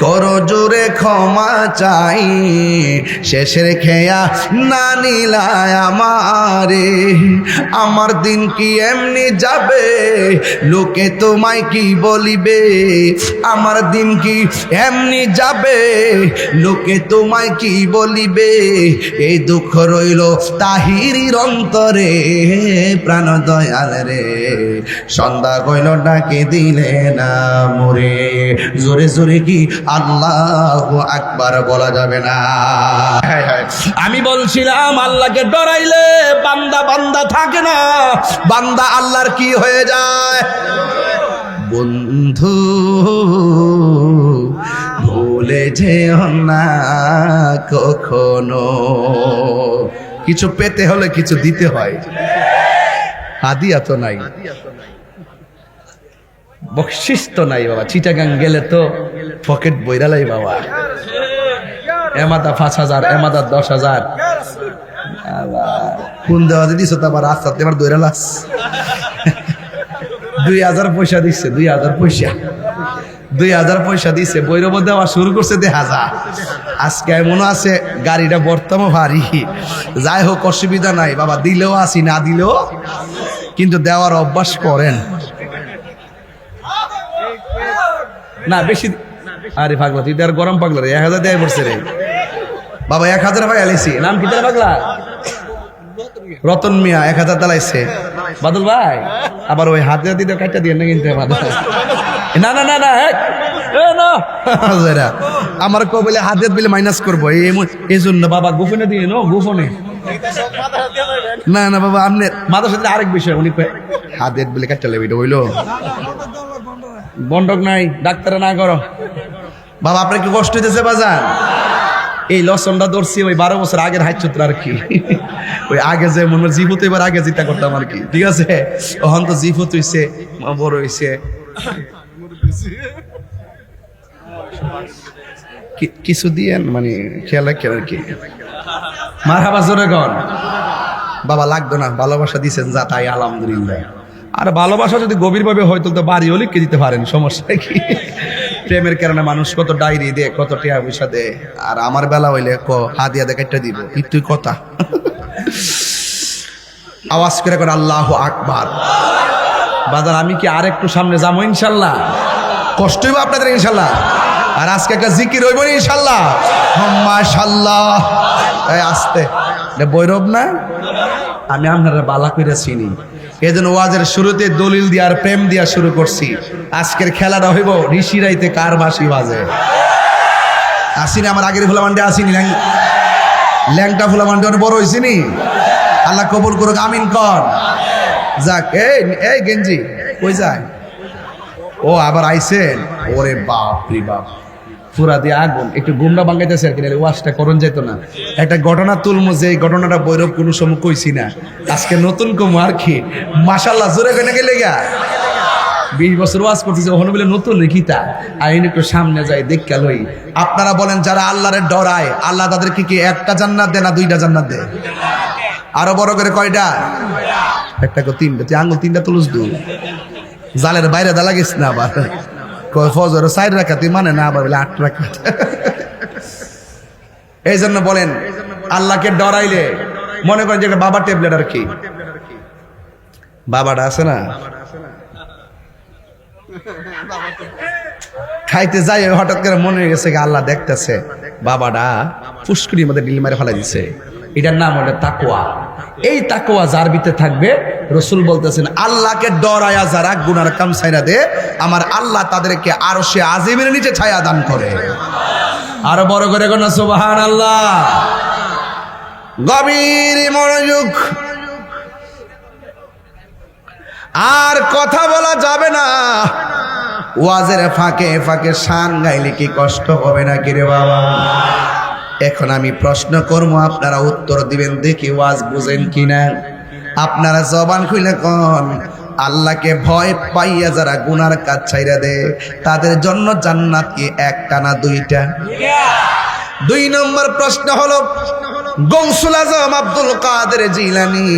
কর জোরে ক্ষমা চাই, শেষের খেয়া না নিলায় আমারে। আমার দিন কি এমনি যাবে, লোকে তোমায় কি বলিবে? আমার দিন কি এমনি যাবে, লোকে তোমায় কি বলিবে? এই দুঃখ রইল তাহিরির অন্তরে, প্রাণ দয়াল রে সন্ধ্যা কইল ডাকে দিলে না মোরে। জোরে জোরে কি আল্লাহু আকবার বলা যাবে না? আমি বলছিলাম আল্লাহকে ডরাইলে বান্দা বান্দা থাকে না, বান্দা আল্লাহর কি হয়ে যায়? বন্ধু ভুলে যেও না কখনো, কিছু পেতে হলে কিছু দিতে হয়। হাদিয়া তো নাই, বকশিস তো নাই বাবা। চিটাগাং গেলে তো পকেট বইরালাই বাবা, এমাদা 5,000, এমাদা 10,000। কোন দেওয়া দিস তো আবার রাস্তাতে এবার দৈরালাস 2,000 পয়সা দিচ্ছে, 2,000 পয়সা, 2,000 পয়সা দিচ্ছে। বৈরব দেওয়া শুরু করছে 1,000। আজকে মনে আছে গাড়িটা বর্তমান ভারী। যাই হোক অসুবিধা নাই বাবা, দিলেও আসি না দিলেও কিন্তু দেওয়ার অভ্যাস করেন না বেশি। আরে পাগলা তুই আর গরম পাগলা রে, 1,000 দেয় পড়ছে রে বাবা। 1,000 ভাই আলাইছি। নাম কি তোর পাগলা? রতন মিয়া 1,000 দালাইছে। বাদল ভাই আবার ওই হাতে দিতে কাটটা দিয়ে না কিন্তু না না না না আমার কবলে হাতে দিলে মাইনাস করবো এই জন্য বাবা। গোপনে দিয়ে নো, গোপনে না না বাবা। আপনি মাথার সাথে আরেক বিষয়, উনি হাতে বলে কাটটা লেবে এটা হইলো বন্ডক নাই, ডাক্তারে না করো বাবা। আপনার কি কষ্ট হইতেছে বাজান? এই লসনটা ধরছি ওই 12 বছর আগের হাইট চুত্র আর কি। ওই আগে যে মনে জিভুত এবার আগে চিন্তা করতাম আর কি, ঠিক আছে? ওখান তো জিভুত হইছে, বড় হইছে, কিছু দিয়ে মানে খেয়াল রাখেন আর কি। মারহাবা জোরে গন বাবা। লাগতো না, ভালোবাসা দিচ্ছেন যা তাই আলহামদুলিল্লাহ। আর ভালোবাসা যদি গভীরভাবে হয়তো তো বাড়িও লিখে দিতে পারেন, সমস্যা কি? প্রেমের কারণে মানুষ কত ডায়েরি দে, কত টিয়া পয়সা দে। আর আমার বেলা হইলে হাদিয়া দে কেটে দিব, তুই কথা আওয়াজ করে করে আল্লাহু আকবার। বাজার আমি কি আর একটু সামনে যাবো ইনশাল্লাহ? কষ্ট হইব আপনাদের ইনশাল্লাহ। আর আজকে একটা জিকির হইব ইনশাল্লাহ। মাশাআল্লাহ। আসতে বৈরব না, আমি আপনারা বালা কইরা চিনি, এই জন্য ওয়াজের শুরুতে দলিল দিয়া আর প্রেম দিয়া শুরু করছি। আজকের খেলাটা হইব ঋষিরাইতে কার বাঁশি বাজে। আসিনি আমার আগের ফুলামান্ডে আসিনি ল্যাংটা ফুলামান্ডে অনেক বড় হয়েছে নি আল্লাহ কবুল করুক আমিন কর যাক এই গেঞ্জি কই যায় ও আবার আইছেন ওরে বাপ রে বাপ পুরা দিয়ে আগুন একটু গুমরা বাঙ্গাইতেছে আর কি ওয়াশটা করণ যেত না একটা ঘটনা তুলমু যে এই ঘটনাটা বৈরব কোনো সময় কইছি না আজকে নতুন কম আর কি মাশাল্লাহ জোরে কেনে গেলে গা 20 বছর ওয়াজ করতেছে ওখানে বলে নতুন রেখিতা আইন একটু সামনে যাই দেখা লই আপনারা বলেন যারা আল্লাহরে ডরায় আল্লাহ তাদেরকে কি একটা জান্নাত দেয় না 2টা জান্নাত দেয় আরো বড় করে কয়টা একটা কো 3টা তুই আঙুল 3টা তুলস দু জালের বাইরে দা লাগিস না আবার ফজর 4 রাকাত তুই মানে না আবার বলে 8 রাকাত এই জন্য বলেন আল্লাহকে ডরাইলে মনে করেন যে একটা বাবা ট্যাবলেট আর কি বাবাটা আছে না খাইতে যাই হঠাৎ করে মনে হয়ে গেছে আল্লাহ দেখতেছে বাবাটা ফুসকুড়ির মধ্যে ডিল মারে ফেলা দিছে এটার নাম হলো তাকওয়া এই তাকওয়া যার ভিতরে থাকবে রসুল বলতেছেন আল্লাহকে ডরায়া যারা গুনার কাম ছাইরা দে আমার আল্লাহ তাদেরকে আরশে আজিমের নিচে ছায়া দান করে আরো বড় করে কোন সুবহানাল্লাহ গভীর মনোযোগ আর কথা বলা যাবে না ওয়াজের ফাঁকে ফাঁকে শান গাইলে কি কষ্ট হবে না কি রে বাবা এখন আমি প্রশ্ন করবো আপনারা উত্তর দিবেন দেখি ওয়াজ বুঝেন কিনা আপনারা জবান খুলে কোন আল্লাহকে ভয় পাইয়া যারা গুনার কাজ ছাইরা দে তাদের জন্য জান্নাত কি একটা না 2টা 2 নম্বর প্রশ্ন হলো গৌসুল আজম আব্দুল কাদের জিলানী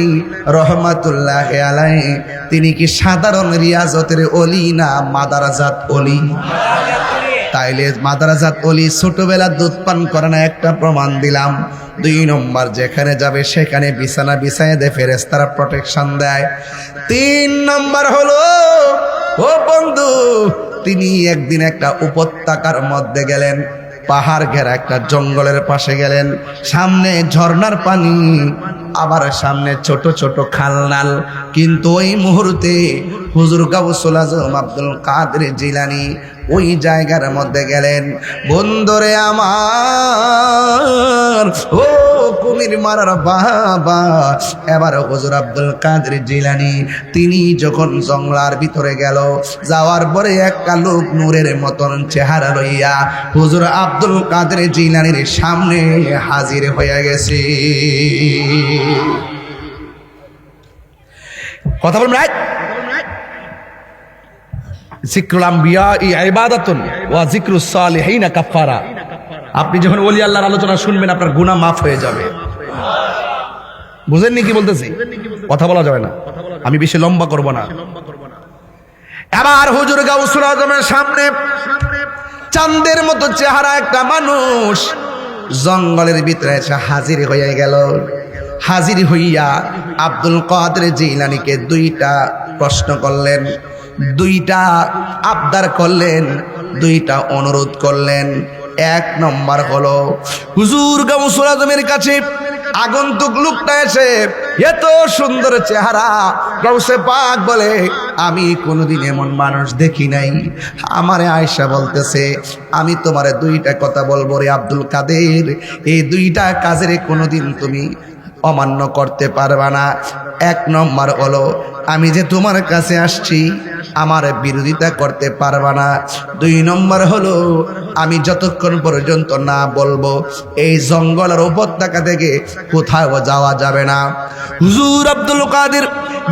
রহমাতুল্লাহি আলাইহি তিনি কি সাধারণ রিয়াজতের ওলি না মাদারাজাত ওলি তাইলে মাদারাজাত ওলি ছোটবেলা দুধ পান করে না একটা প্রমাণ দিলাম 2 নম্বর যেখানে যাবে সেখানে বিছানা বিছায় দেয় ফেরেশতারা প্রোটেকশন দেয় 3 নম্বর হলো ও বন্ধু তিনি একদিন একটা উপত্যকার মধ্যে গেলেন পাহাড় ঘেরা একটা জঙ্গলের পাশে গেলেন সামনে ঝর্ণার পানি আবার সামনে ছোট ছোট খালনাল কিন্তু ওই মুহূর্তে হুজুর গাউসুল আজম আব্দুল কাদের জিলানী ওই জায়গার মধ্যে গেলেন বন্ধুরে আমার ও কুমির মারার বাবা এবার হুজুর আব্দুল কাদের জিলানী তিনি যখন জঙ্গলার ভিতরে গেল যাওয়ার পরে একটা লোক নূরের মতন চেহারা লইয়া হুজুর আব্দুল কাদের জিলানীর সামনে হাজির হয়ে গেছে কথা বলবেন রাইট যিকরুল আম্বিয়া ইবাদাতুন ওয়া যিকরুস সালিহিন কাফারা আপনি যখন ওলি আল্লাহর আলোচনা শুনবেন আপনার গুনাহ মাফ হয়ে যাবে বুঝেননি কি বলতেছি কথা বলা যাবে না আমি বেশি লম্বা করব না এবার হুজুর গাউসুল আজমের সামনে চাঁদের মতো চেহারা একটা মানুষ জঙ্গলের ভিতরে এসে হাজির হয়ে গেল হাজির হইয়া আব্দুল কাদের জিলানীকে 2টা প্রশ্ন করলেন 2টা আবদার করলেন 2টা অনুরোধ করলেন 1 নম্বর হলো হুজুর গাউসুল আজমের কাছে আগন্তুক লোকটা এসে এত সুন্দর চেহারা গাউসে পাক বলে আমি কোনোদিন এমন মানুষ দেখি নাই আমারে আয়েশা বলতেছে আমি তোমারে 2টা কথা বলবো রে আব্দুল কাদের এই 2টা কাজের কোনোদিন তুমি অমান্য করতে পারবা না 1 নম্বর হলো আমি যে তোমার কাছে আসছি আমার বিরোধিতা করতে পারবা না 2 নম্বর হলো আমি যতক্ষণ পর্যন্ত না বলবো এই জঙ্গলের উপত্যকা থেকে কোথাও যাওয়া যাবে না হুজুর আব্দুল কাদের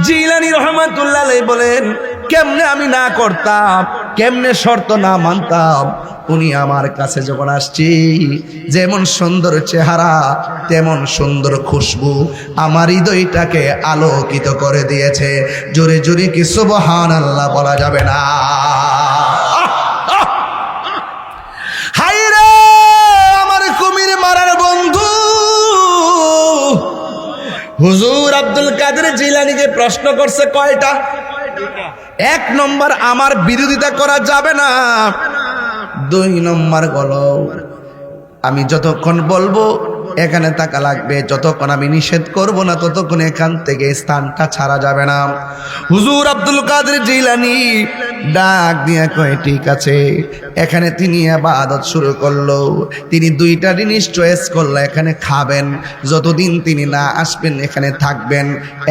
জিলানী রহমাতুল্লাহ আলাইহি বলেন কেমনে আমি না করতাম কেমনে শর্ত না মানতাম উনি আমার কাছে যখন আসছি যেমন সুন্দর চেহারা তেমন সুন্দর খুশবু আমার হৃদয়টাকে আলোকিত করে দিয়েছে জোরে জোরে কি সুবহানাল্লাহ বলা যাবে না হায়রে আমার কুমির মারার বন্ধু হুজুর আব্দুল কাদের জিলানীকে প্রশ্ন করছে কয়টা 1 নম্বর আমার বিরোধিতা করা যাবে না 2 নম্বর হলো আমি যতক্ষণ বলবো এখানে থাকা লাগবে, যতক্ষণ আমি নিষেধ করব না ততক্ষণ এখান থেকে স্থানটা ছাড়া যাবে না। হুজুর আব্দুল কাদের জিলানী ডাক দিয়ে কয় ঠিক আছে। এখানে তিনি ইবাদত শুরু করলো। তিনি দুইটা জিনিস চয়েস করলো, এখানে খাবেন, যতদিন তিনি না আসবেন এখানে থাকবেন।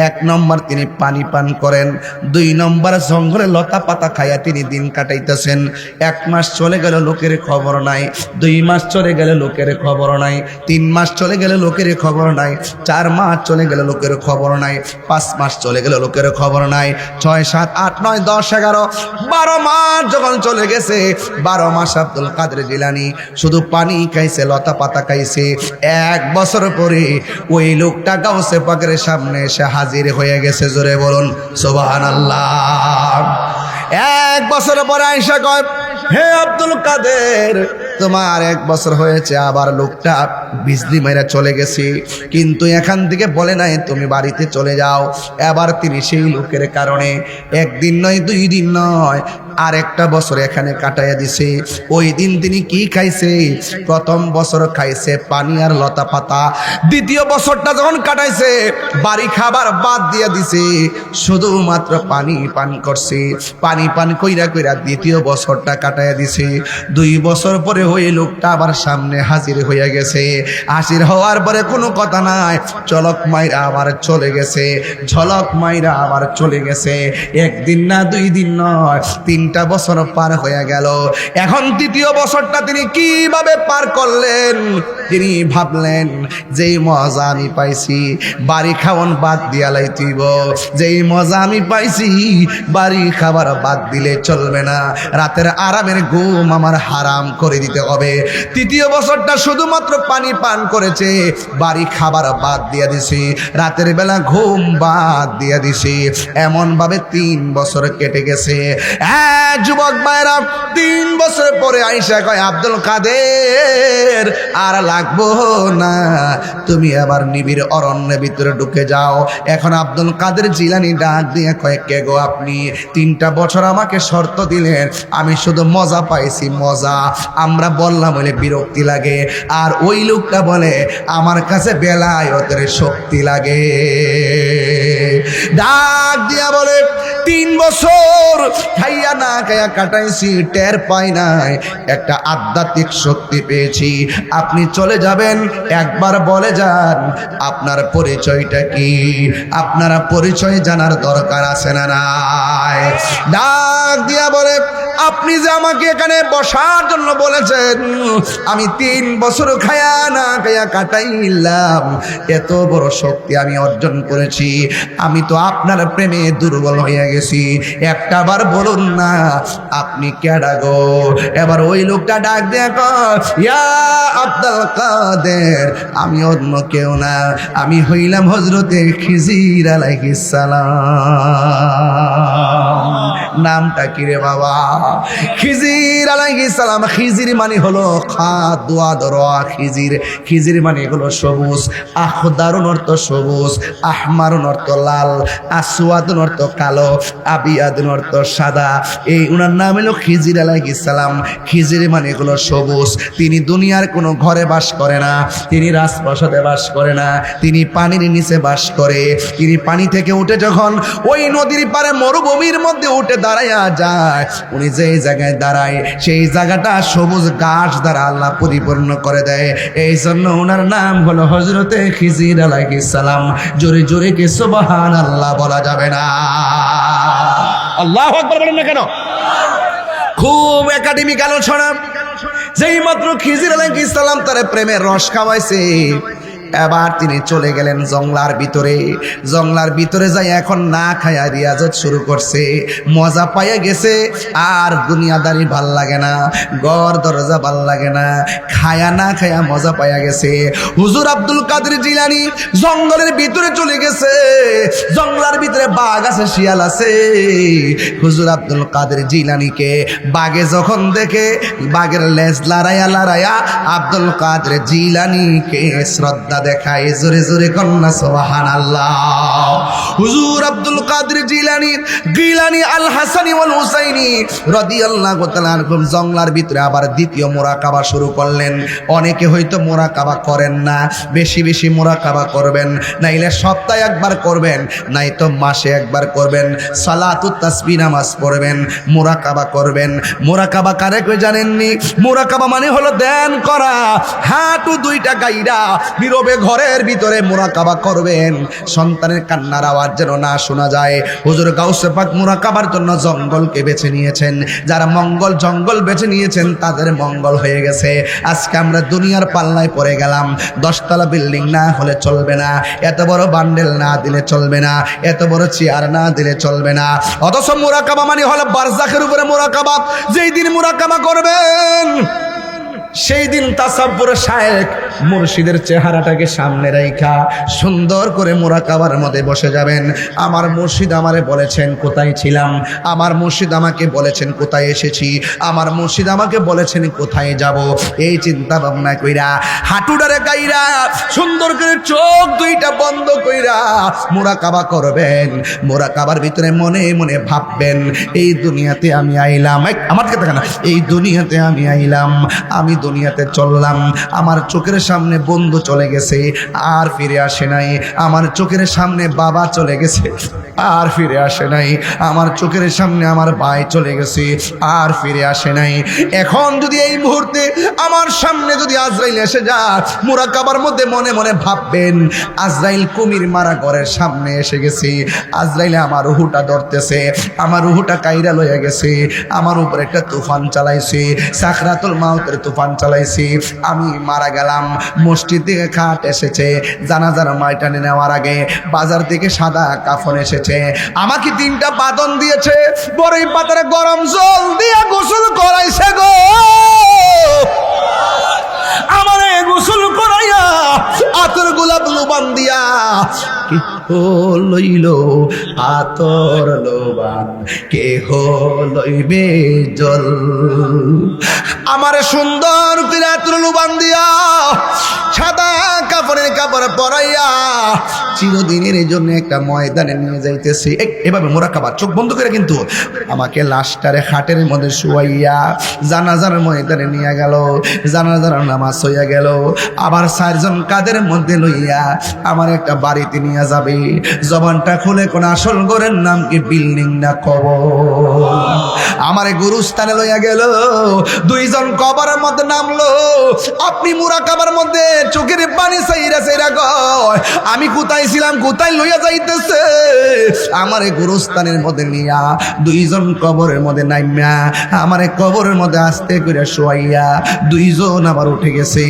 1 নম্বর তিনি পানি পান করেন, 2 নম্বর জঙ্গলে লতা পাতা খাইয়া তিনি দিন কাটাইতেছেন। 1 মাস চলে গেল লোকের খবর নাই, 2 মাস চলে গেলে লোকের খবর নাই, 3 মাস চলে গেলে লোকের খবর নাই, 4 মাস চলে গেলে লোকের খবর নাই, 5 মাস চলে গেলে লোকের খবর নাই, 6, 7, 8, 9, 10, 11, 12 মাস যখন চলে গেছে, 12 মাস আব্দুল কাদের জিলানী শুধু পানি খাইছে, লতা পাতা খাইছে। 1 বছর পরে ওই লোকটা গাউসে পাকের সামনে এসে হাজির হয়ে গেছে। জোরে বলুন সুবহানাল্লাহ। 1 বছর পরে আয়েশা কয়, হে আব্দুল কাদের, তোমার 1 বছর হয়েছে, আবার লোকটা বিজলি মেরে চলে গেছে, কিন্তু এখান থেকে বলে নাই তুমি বাড়িতে চলে যাও। এবার তিনি সেই লোকের কারণে 1 দিন নয়, 2 দিন নয়, আরেকটা বছর এখানে কাটাইয়া দিছে। ওই দিন তিনি কি খাইছে? প্রথম বছর খাইছে পানি আর লতা পাতা। দ্বিতীয় বছরটা যখন কাটাইছে, বাড়ি খাবার বাদ দিয়া দিছে, শুধুমাত্র পানি পান করছে। পানি পান কইরা কইরা দ্বিতীয় বছরটা কাটাইয়া দিছে। 2 বছর পরে ওই লোকটা আবার সামনে হাজির হইয়া গেছে। হাজির হওয়ার পরে কোনো কথা নাই, চলক মাইরা আবার চলে গেছে, ঝলক মাইরা আবার চলে গেছে। 1 দিন না, 2 দিন নয়, 3টা বছর পার হয়ে গেল। এখন 3য় বছরটা তিনি কিভাবে পার করলেন? তিনি ভাবলেন, যেই মজা আমি পাইছি বাড়ি খাওয়ান বাদ দিয়া লাইতিব, যেই মজা আমি পাইছি বাড়ি খাবার বাদ দিলে চলবে না, রাতের আরামের ঘুম আমার হারাম করে দিতে হবে। 3য় বছরটা শুধুমাত্র পানি পান করেছে, বাড়ি খাবার বাদ দিয়া দিছি, রাতের বেলা ঘুম বাদ দিয়া দিছি। এমন ভাবে 3 বছর কেটে গেছে। যুবক ভাইরা, 3 বছর পরে আয়েশা কয়, আব্দুল কাদের আর লাগবো না, তুমি আবার নিবিড় অরণ্যের ভিতরে ঢুকে যাও। এখন আব্দুল কাদের জিলানী ডাক দিয়ে কয়, কে গো আপনি? 3টা বছর আমাকে শর্ত দিলেন, আমি শুধু মজা পাইছি, মজা। আমরা বললাম বলে বিরক্তি লাগে, আর ওই লোকটা বলে আমার কাছে বেলায়েতের শক্তি লাগে। ডাক দিয়া বলে, 3 বছর খাইয়া না খাইয়া কাটাইছি, টের পাই নাই, একটা আধ্যাত্মিক শক্তি পেয়েছি। আপনি চলে যাবেন, একবার বলে যান আপনার পরিচয়টা কি? আপনারা পরিচয় জানার দরকার আছে না নাই? ডাক দিয়া বলে, আপনি যে আমাকে এখানে বসার জন্য বলেছেন, আমি 3 বছর খায়া না খাইয়া কাটাইলাম, এত বড় শক্তি আমি অর্জন করেছি। আমি তো আপনার প্রেমে দুর্বল হয়ে গেছি, একটাবার বলুন না আপনি কেডা গো? এবার ওই লোকটা ডাক দিয়ে কয়, ইয়া আব্দুল কাদের, আমি অন্য কেউ না, আমি হইলাম হযরতে খিজির আলাইহিস সালাম। নামটা কি রে বাবা? খিজির আলাইহিস সালাম। খিজির মানে হলো খিজির, খিজির মানে হলো সবুজ। আখদারুন অর্থ সবুজ, আহমারুন অর্থ লাল, আসওয়াদুন অর্থ কালো, আবিয়াদুন অর্থ সাদা। এই উনার নাম হলো খিজির আলাইহিস সালাম। খিজির মানে হলো সবুজ। তিনি দুনিয়ার কোনো ঘরে বাস করে না, তিনি রাজপ্রাসাদে বাস করে না, তিনি পানির নিচে বাস করে। তিনি পানি থেকে উঠে যখন ওই নদীর পারে মরুভূমির মধ্যে উঠে দাঁড়াইয়া যায়, উনি যেই জায়গায় দাঁড়ায় সেই জায়গাটা সবুজ ঘাস দ্বারা আল্লাহ পরিপূর্ণ করে দেয়। এই জন্য ওনার নাম হলো হযরতে খিজির আলাইহিস সালাম। জোরে জোরে কি সুবহানাল্লাহ বলা যাবে না? আল্লাহু আকবার বলেন না কেন? খুব একাডেমিক আলোচনা। যেই মাত্র খিজির আলাইহিস সালাম তার প্রেমের রস খাওয়াইছে, এবার তিনি চলে গেলেন জংলার ভিতরে। জংলার ভিতরে যাই এখন না খায়া রিয়াজত শুরু করছে। মজা পাইয়া গেছে, আর দুনিয়াদারি ভাল লাগে না, ঘর দরজা ভাল লাগে না, খায়া না খায়া মজা পাইয়া গেছে। হুজুর আব্দুল কাদের জিলানী জঙ্গলের ভিতরে চলে গেছে। জঙ্গলার ভিতরে বাঘ আছে, শিয়াল আছে। হুজুর আব্দুল কাদের জিলানীকে বাঘে যখন দেখে, বাঘের লেজ লড়াইয়া লড়াইয়া আব্দুল কাদের জিলানীকে শ্রদ্ধা দেখায়। জোরে জোরে কন্যা সুবহানাল্লাহ। হুজুর আব্দুল কাদের গিলানি আল হাসানি ওয়াল হুসাইনি রাদিয়াল্লাহু তাআলা আনহুম জংলার ভিতরে আবার দ্বিতীয় মুরাকাবা শুরু করলেন। অনেকে হয়তো মুরাকাবা করেন না, বেশি বেশি মুরাকাবা করবেন, নাইলে সপ্তাহে একবার করবেন, নাই তো মাসে একবার করবেন। সালাতুত তাসবিহ নামাজ পড়বেন, মুরাকাবা করবেন। মুরাকাবা কারে কই জানেননি? মুরাকাবা মানে হলো ধ্যান করা। হাঁটু দুইটা গাইরা নীরবে ঘরের ভিতরে মুরাকাবা করবেন, সন্তানের কান্নার আওয়াজ যেন না শোনা যায়। হুজুর গাউসে পাক মুরাকাবার জন্য জঙ্গলকে বেছে নিয়েছেন। যারা জঙ্গল বেছে নিয়েছেন তাদের মঙ্গল হয়ে গেছে। আজকে আমরা দুনিয়ার পাল্লায় পড়ে গেলাম। 10 তলা বিল্ডিং না হলে চলবে না, এত বড় বান্ডেল না দিলে চলবে না, এত বড় চেয়ার না দিলে চলবে না। অথচ মুরাকাবা মানে হলো বারজাখের উপরে মুরাকাবা। যেই দিন মুরাকাবা করবেন সেই দিন তাসাব্বুর শায়েখ মুর্শিদের চেহারাটাকে সামনে রাইখা সুন্দর করে মুরাকাবার মধ্যে বসে যাবেন। আমার মুর্শিদ আমারে বলেছেন কোথায় ছিলাম, আমার মুর্শিদ আমাকে বলেছেন কোথায় এসেছি, আমার মুর্শিদ আমাকে বলেছেন কোথায় যাব। এই চিন্তা ভাবনা কইরা হাঁটুডারে গাইরা সুন্দর করে চোখ দুইটা বন্ধ কইরা মুরাকাবা করবেন। মুরাকাবার ভিতরে মনে মনে ভাববেন, এই দুনিয়াতে আমি আইলাম, আমার দিকে তাকান, এই দুনিয়াতে আমি আইলাম, আমি দুনিয়াতে চললাম, আমার চোখের সামনে বন্ধু চলে গেছে আর ফিরে আসে নাই, আমার চোখের সামনে বাবা চলে গেছে আর ফিরে আসে নাই, আমার চোখের সামনে আমার ভাই চলে গেছে আর ফিরে আসে নাই। এখন যদি এই মুহূর্তে আমার সামনে যদি আজরাইল এসে যায়, মুরাকাবার মধ্যে মনে মনে ভাববেন, আজরাইল কুমির মারা ঘরের সামনে এসে গেছে, আজরাইলে আমার রুহুটা ধরতেছে, আমার রুহুটা কাইরা লইয়া গেছে, আমার উপর একটা তুফান চালাইছে, সাকরাতুল মাউতের তুফান চালাইছি, আমি মারা গেলাম। মসজিদ থেকে খাট এসেছে, জানাজার মাইটানে নেওয়ার আগে বাজার থেকে সাদা কাফন এসেছে, আমাকে 3টা বাদন দিয়েছে, বড়ই পাতারে গরম জল দিয়ে গোসল করাইছে গো, আমারে গোসল করাইয়া আতর গোলাপ লোবান দিয়া লইল আতর লোবান, কেহ লইবে জল, আমারে সুন্দর করে আতর লোবান দিয়া সাদা কাপড়ের কাপড় পরাইয়া চিরদিনের জন্য একটা ময়দানে নিয়ে যাইতেছে। এভাবে মুরাকাবা চোখ বন্ধ করে কিন্তু আমাকে লাশটারে খাটের মধ্যে শুয়াইয়া জানাজার ময়দানে নিয়ে গেল, জানাজার নামাজ হইয়া গেল, আবার 4 জন কাদের মধ্যে লইয়া আমার একটা বাড়িতে নিয়ে যাবে। জবানটা খুলে কোন আসল ঘরের নাম কি বিল্ডিং না কবর, আমারে গুরুস্থানে লইয়া গেল, 2 জন কবরের মধ্যে নামলো। আপনি মুরাকাবার মধ্যে চোখের পানি সাইরা সাইরা কয় আমি কোথায় ছিলাম, কোথায় লইয়া যাইতেছে, আমারে গুরুস্থানের মধ্যে নিয়া 2 জন কবরের মধ্যে নাইমা আমারে কবরের মধ্যে আস্তে করে শোয়াইয়া 2 জন আবার উঠে গেছে,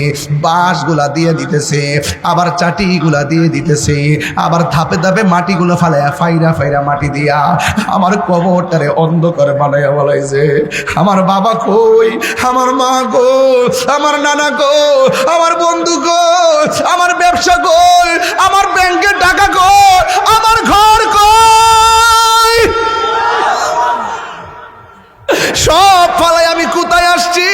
বাঁশগুলা দিয়ে দিতেছে, আবার চাটিগুলা দিয়ে দিতেছে, আবার ধাপে ধাপে মাটিগুলো ফালাইয়া ফাইরা ফাইরা মাটি দিয়া আমার কবরটারে অন্ধকার বানাইয়া বলাইছে। আমার বাবা কই, আমার মা কই, আমার নানা কই, আমার বন্ধু কই, আমার ব্যবসা কই, আমার ব্যাংকের টাকা কই, আমার ঘর কই, সব ফালাই আমি কোথায় আসছি।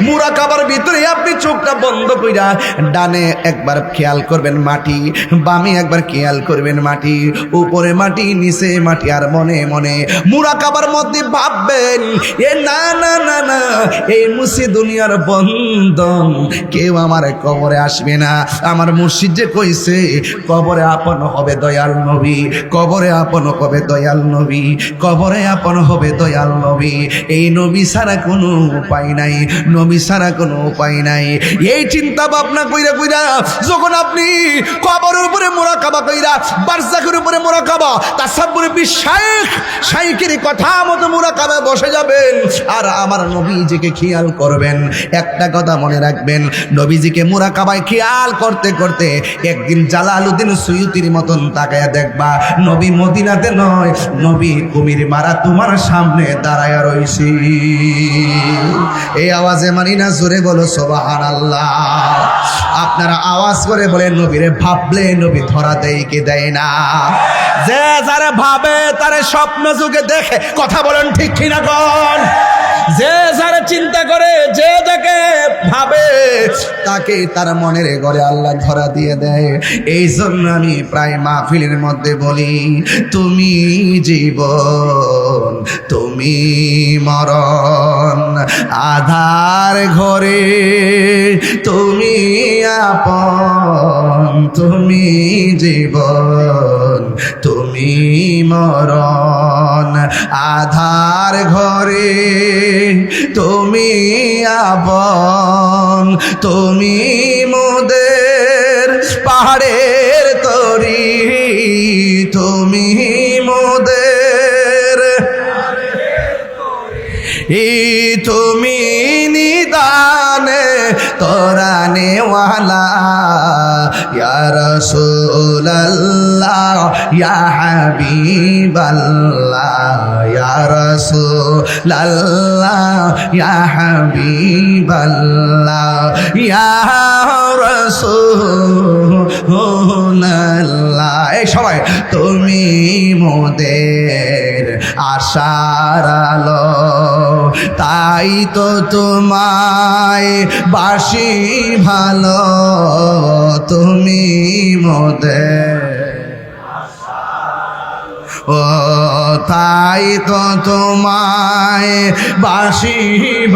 মুরাকাবার ভিতরে আপনি চোখটা বন্ধ কইরা ডানে একবার খেয়াল করবেন মাটি, বামে একবার খেয়াল করবেন মাটি, উপরে মাটি নিচে মাটি, আর মনে মনে মুরাকাবার মধ্যে ভাববেন এ না না না না, এই মুসি দুনিয়ার বন্ধন, কেউ আমার কবরে আসবে না। আমার মুর্শিদ যে কইছে কবরে আপন হবে দয়াল নবী, কবরে আপন হবে দয়াল নবী, কবরে আপন হবে দয়াল নবী। এই নবী ছাড়া কোনো উপায় নাই, নবী ছাড়া কোনো উপায় নাই। এই চিন্তা ভাবনা কইরা কইরা যখন আপনি কবরের উপরে মুরাকাবা কইরা বারজাখের উপরে মুরাকাবা তাসাব্বুরে বিশাইখ শাইখের কথা মতো মুরাকাবায় বসে যাবেন, আর আমার নবীজিকে খেয়াল করবেন। একটা কথা মনে রাখবেন, নবীজিকে মুরাকাবায় খেয়াল করতে করতে একদিন জালালউদ্দিন সুয়ুতির মতন তাকায়া দেখবা নবী মদিনাতে নয়, নবী কুমির মারা তোমার সামনে দাঁড়ায়া রইছি। এই আওয়াজে মানি না, জোরে বলো সুবহানাল্লাহ। আপনারা আওয়াজ করে বলেন নবীরে ভাবলে নবী ধরা দেয় কি দেয় না? যে যারা ভাবে তারে স্বপ্ন যুগে দেখে, কথা বলেন ঠিক কিনা কোন? যে যারা চিন্তা করে, যে যাকে ভাবে, তাকে তার মনের ঘরে আল্লাহ ধরা দিয়ে দেয়। এই জন্য আমি প্রায় মাহফিলের মধ্যে বলি, তুমি জীবন, তুমি মরণ, আধার ঘরে তুমি আপন, তুমি জীবন, তুমি মরণ, আধার ঘরে তুমি আপন, তুমি মোদের পাহাড়ের তরি, তুমি মোদের তুমি নিদানে তোরানে ওয়ালা, ইয়া রাসূলুল্লাহ ইয়া হাবিবাল্লাহ, ইয়া রাসূলুল্লাহ ইয়া হাবিবাল্লাহ, ইয়া রাসূলুল্লাহ। এই সবাই, তুমি মোদের আশার আলো, তাই তো তোমায় বাসি ভালো, তুমি মোদের ও, তাই তো তোমায় বাসি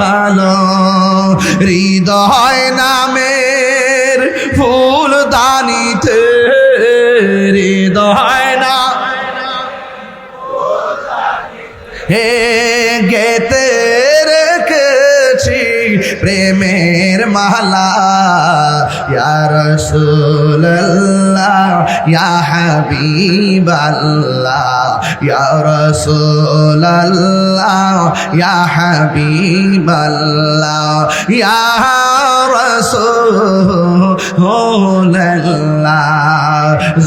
ভালো, হৃদয় নামের ফুল দানিতে, হৃদয় না হে গেতে রেখেছি প্রেমের মালা, ইয়া রাসূলুল্লাহ ইয়া হাবিবাল্লাহ, ইয়া রাসূলুল্লাহ ইয়া হাবিবাল্লাহ, ইয়া রাসূলুল্লাহ।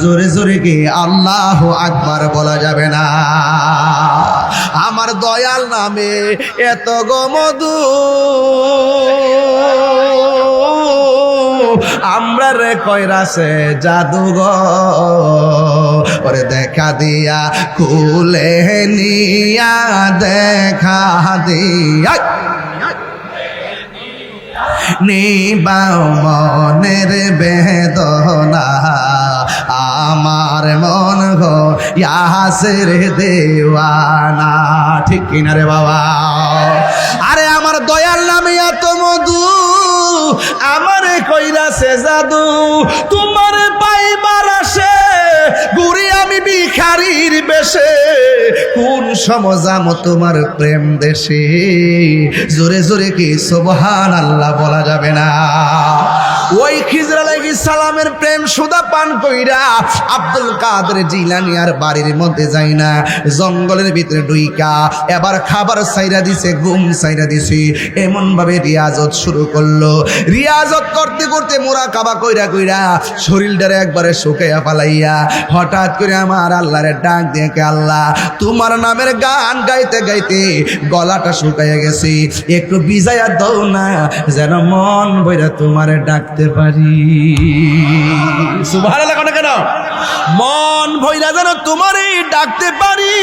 জোরে জোরে কি আল্লাহু আকবার বলা যাবে না? আমার দয়াল নামে এত গমধু, আমরা রে কইরাছে জাদুঘর, ওরে দেখা দিয়া কুলে নিয়া, দেখা দিয়া নিবাও মনের বেদনা, আমার মন গো ইয়াসের দেওয়ানা। ঠিক কিনা রে বাবা? আরে আমার দয়াল নামে এত মধু, আমারে কইরাছে জাদু, তোমারে পাইবার আসে ঘুরি আমি ভিখারির বেশে, কোন সমজাম তোমার প্রেম দেশে? জোরে জোরে কি সুবহানাল্লাহ বলা যাবে না? ওই খিজর আলাইহিস সালামের প্রেম সুদা পান কইরা আব্দুল কাদের জিলানী আর বাড়ির মধ্যে যাই না, জঙ্গলের ভিতরে ডুইকা এবার খাবার সাইরা দিছে, ঘুম সাইরা দিছে, এমন ভাবে রিয়াজত শুরু করলো। রিয়াজত করতে করতে মুরাকাবা কইরা কইরা শরীরটারে একবারে শুকাইয়া ফালাইয়া হঠাৎ করে আমার আল্লাহরে ডাক দিয়ে, কে আল্লাহ, তোমার নামের গান গাইতে গাইতে গলাটা শুকাইয়া গেছে, একটু ভিজাইয়া দাও না, যেন মন বইরা তোমারে ডাকতে পারি। সুবহানাল্লাহ কেন? মন ভইরা যেন তোমারই ডাকতে পারি।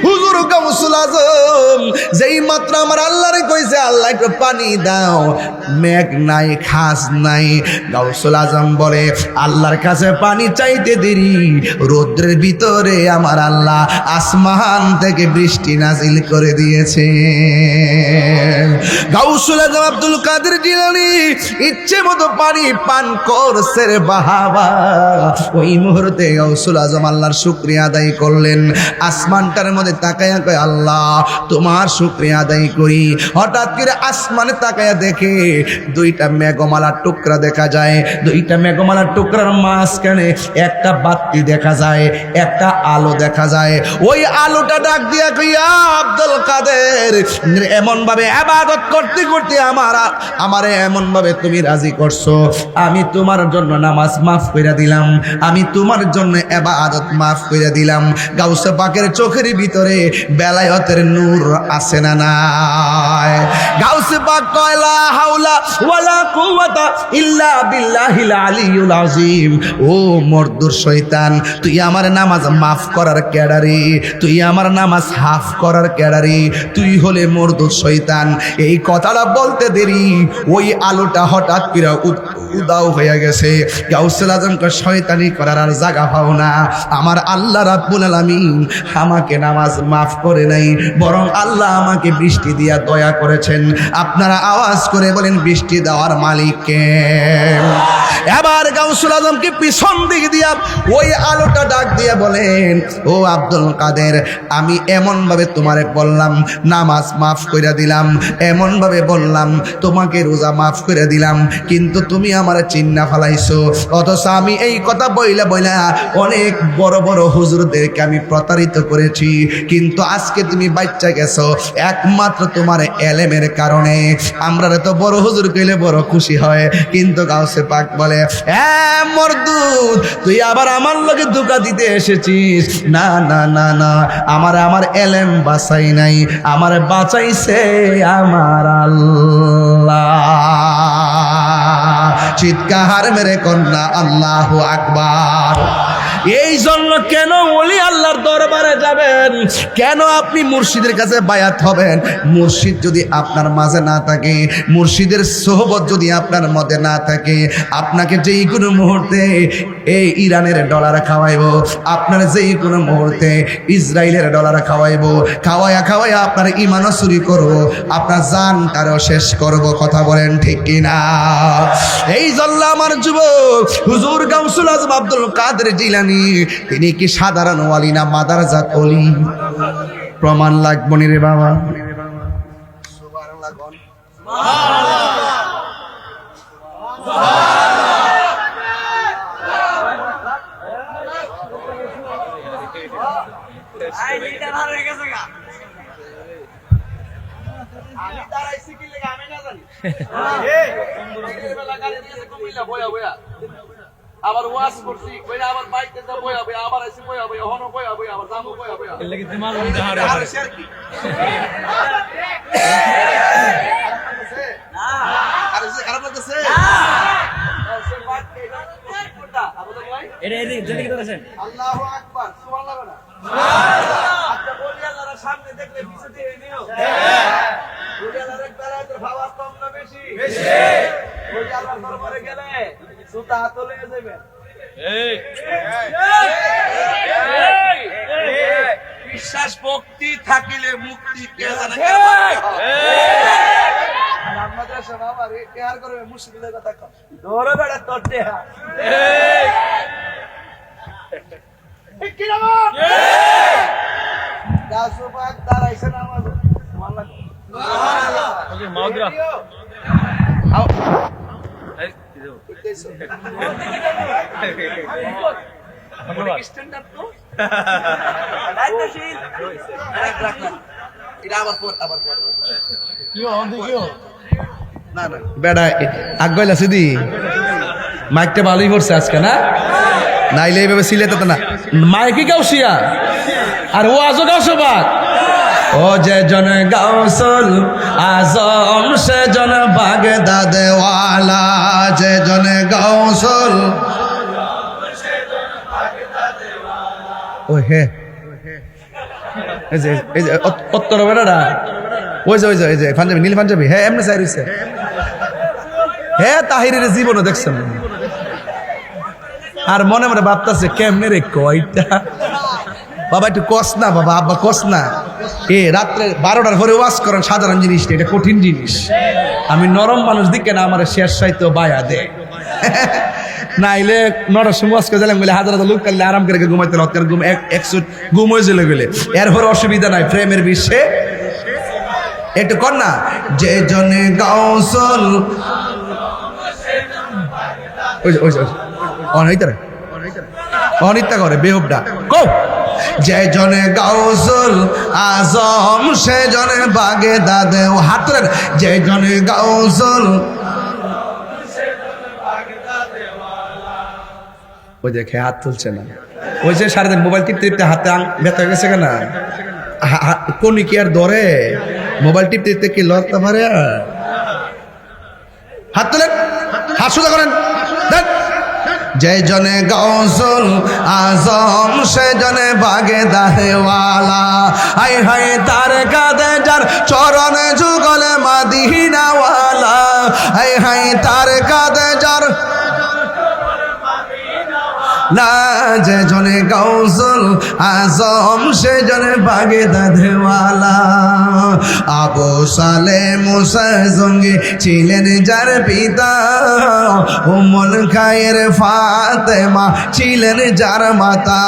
হুজুর গাউসুল আজম যেই মাত্র আমার আল্লাহরে কইছে, আল্লাহ একটু পানি দাও, মেঘ নাই, খাস নাই, গাউসুল আজম বলে আল্লাহর কাছে পানি চাইতে দেরি, রৌদ্রের ভিতরে আমার আল্লাহ আসমান থেকে বৃষ্টি নাজিল করে দিয়েছে। গাউসুল আজম আব্দুল কাদের জিলানী ইচ্ছে মতো পানি পান করছে রে বাবা। ওই মুহূর্তে গাউসুল আজম আল্লাহর শুকরিয়া আদায় করলেন, আসমানটার মধ্যে তাকায়া কয়, আল্লাহ তোমার শুকরিয়া আদায় করি। হঠাৎ করে আসমানে তাকায়া দেখে দুইটা মেঘমালার টুকরা দেখা যায়, দুইটা মেঘমালার টুকরার মাঝখানে একটা বাতি দেখা যায়, একটা আলো দেখা যায়। ওই আলোটা ডাক দিয়া কইয়া, আব্দুল কাদের এমন ভাবে ইবাদত করতে করতে আমারে এমন ভাবে তুমি রাজি করছো, আমি তোমার জন্য নামাজ মাফ কইরা দিলাম, আমি তোমার জন্য ইবাদত মাফ কইরা দিলাম। গাউসে পাকের চোখের ভিতরে বেলা বেলায়েতের নূর আছে না নাই? গাউসে পাক কয় লা হাওলা ওয়ালা কুওয়াতা ইল্লা বিল্লাহিল আলিয়্যুল আযীম। ও মর্দুর শয়তান, তুই আমার নামাজ মাফ করার ক্যাডারি, তুই আমার নামাজ হাফ করার ক্যাডারি, তুই হলে মর্দুর শয়তান। এই কথাটা বলতে দেরি ওই আলোটা হঠাৎ করে উদাও হয়ে গেছে। গাউসুল আজমকে শয়তানি করার আর জায়গা পাও না। আমার আল্লাহ রাব্বুল আলামিন আমাকে নামাজ মাফ করে নাই, বরং আল্লাহ আমাকে বৃষ্টি দিয়া দয়া করেছেন। আপনারা আওয়াজ করে বলেন বৃষ্টি দেওয়ার মালিক কে? এবার গাউসুল আজমকে পিছন দিক দিয়া ওই আলোটা ডাক দিয়ে বলেন, ও আব্দুল কাদের, আমি এমন ভাবে তোমারে বললাম নামাজ মাফ করে দিলাম, এমন ভাবে বললাম তোমাকে রোজা মাফ করে দিলাম, কিন্তু তুমি আমার চিন্না ফালাইছো। অথচ আমি এই কথা বইলা অনেক বড় বড় হুজুরদেরকে আমি প্রতারিত করেছি, কিন্তু আজকে তুমি বাচ্চা গেছো একমাত্র তোমার এলেমের কারণে। আমরা তো বড় হুজুর কইলে বড় খুশি হয়, কিন্তু গাউসে পাক বলে মরদুদ, তুই আবার আমার লগে ধোঁকা দিতে এসেছিস। না না না না, আমার এলেম বাঁচাই নাই, আমার বাঁচাইছে আমার আল্লাহ। চিৎকার মেরে কন্যা আল্লাহু আকবার। এই জন্য কেন ওলি আল্লাহর দরবারে যাবেন, কেন আপনি মুর্শিদের কাছে বায়াত হবেন? মুর্শিদ যদি আপনার মাঝে না থাকে, মুর্শিদের সোহবত যদি আপনার মধ্যে না থাকে, আপনাকে যেই কোনো মুহূর্তে এই ইরানের ডলার খাওয়াইবো, আপনার যেই কোনো মুহূর্তে ইসরায়েলের ডলার খাওয়াইবো, খাওয়াইয়া আপনার ইমানও চুরি করবো, আপনার জানটারও শেষ করব। কথা বলেন ঠিক কিনা? এই জন্য আমার যুবক হুজুর গাউসুল আজম আব্দুল কাদের জিলানী তিনি কি সাধারণ ওয়ালি না মাদারজাত ওলি? প্রমাণ লাগবো নি রে বাবা। আমি দাঁড়াইছি কি লেগে আমি না জানি। আবার ওয়াজ করছি কইরা আবার বাইকে যা বয়া বয়া আবার আইছি বয়া বয়া হনো বয়া বয়া আবার জামু বয়া বয়া এর লাগি তোমার মধ্যে হারে হারে শেয়ার কি না আরে সে খারাপ লাগতেছে না সে বাদ কেডা কোনটা আবুল ভাই এরে এরে জেনে কি করেছেন? আল্লাহু আকবার সুবহানাল্লাহ না সুবহানাল্লাহ। আপনি বলি আল্লাহর সামনে দেখলে পিছে দিয়ে নিও। হ্যাঁ বলি আল্লাহর একবারে তোর ভাব কম না বেশি? বেশি। বলি আল্লাহর দরবারে গেলে সুতা হাতে লয়ে যাবেন। বিশ্বাস ভক্তি থাকিলে মুক্তি কে জানে আমাদের সবাব আর কেয়ার করবে মুশকিলের কথা কম ধরে বেড়া তোর দেহা কি নাম দাসুবাগ দাঁড়াইছে নামাজ সুবহানাল্লাহ সুবহানাল্লাহ মাগরা আও এই দিও স্ট্যান্ড আপ তো দায়িত্বশীল রাখ এটা আবার পর কি হো না না বেড়া আগাইলা সিদি মাইকটা ভালোই পড়ছে আজকে না, নাইলে এইভাবে সিলেতে না মাইকে গাউসিয়া আর ও আজও গাউসো বাক। ও যে জন গাউসুল আজম সে জন বাগদাদ ওয়ালা, যে জন গাউসুল ও হে এই যে উত্তর বেড়াটা ওই যে পাঞ্জাবি নীল পাঞ্জাবি, হ্যাঁ এমনি চাই রয়েছে, হ্যাঁ তাহিরের জীবনও দেখছেন। আর মনে মনে ভাবতেছে কেমনে রে কয়টা বাবা, একটু কস না বাবা, আব্বা কস না। রাত্রে 12টার পরে ওয়াজ করেন সাধারণ জিনিস, এটা কঠিন জিনিস। আমি নরম মানুষ দিকে না আমার শেষ সাইতে বায়া দে নাইলে 9টার সময় ওয়াজ করে দিলাম বলে হাজার হাজার লোক কালে আরাম করে ঘুমাইতে হত্যার ঘুম একশো ঘুম হয়ে চলে গেলে এরপর অসুবিধা নাই। প্রেমের বিশ্বে একটু কর না, যে জনে গাউসুল অনিত্যা করে বেহুবটা কো, যে জনে গাউসুল আজম সে জনে বাগদাদ, ও হাত তুলেন, যে জনে গাউসুল ওই দেখে হাত তুলছে না, ওই যে সারাদিন মোবাইল টিপতে টিপতে হাতে ব্যথা হয়ে গেছে কেনা, কোনি কি আর ধরে? মোবাইল টিপতে কি লড়তে পারে? হাত তোলেন, হাত সোজা করেন। যে জনে গৌসুল আজম সে জনে বাগে দাহেওয়ালা, হাই হাই তার কাঁধে যার চরণে যুগলে মাদিনাওয়ালা, হাই হাই তার কাঁধে যার না, যে জনে গৌসুল আজম সে জনে বাগে দাদেওয়ালা। আবু সালে মুসা জঙ্গি ছিলেন যার পিতা, উম্মুল খায়ের ফাতেমা ছিলেন যার মাতা।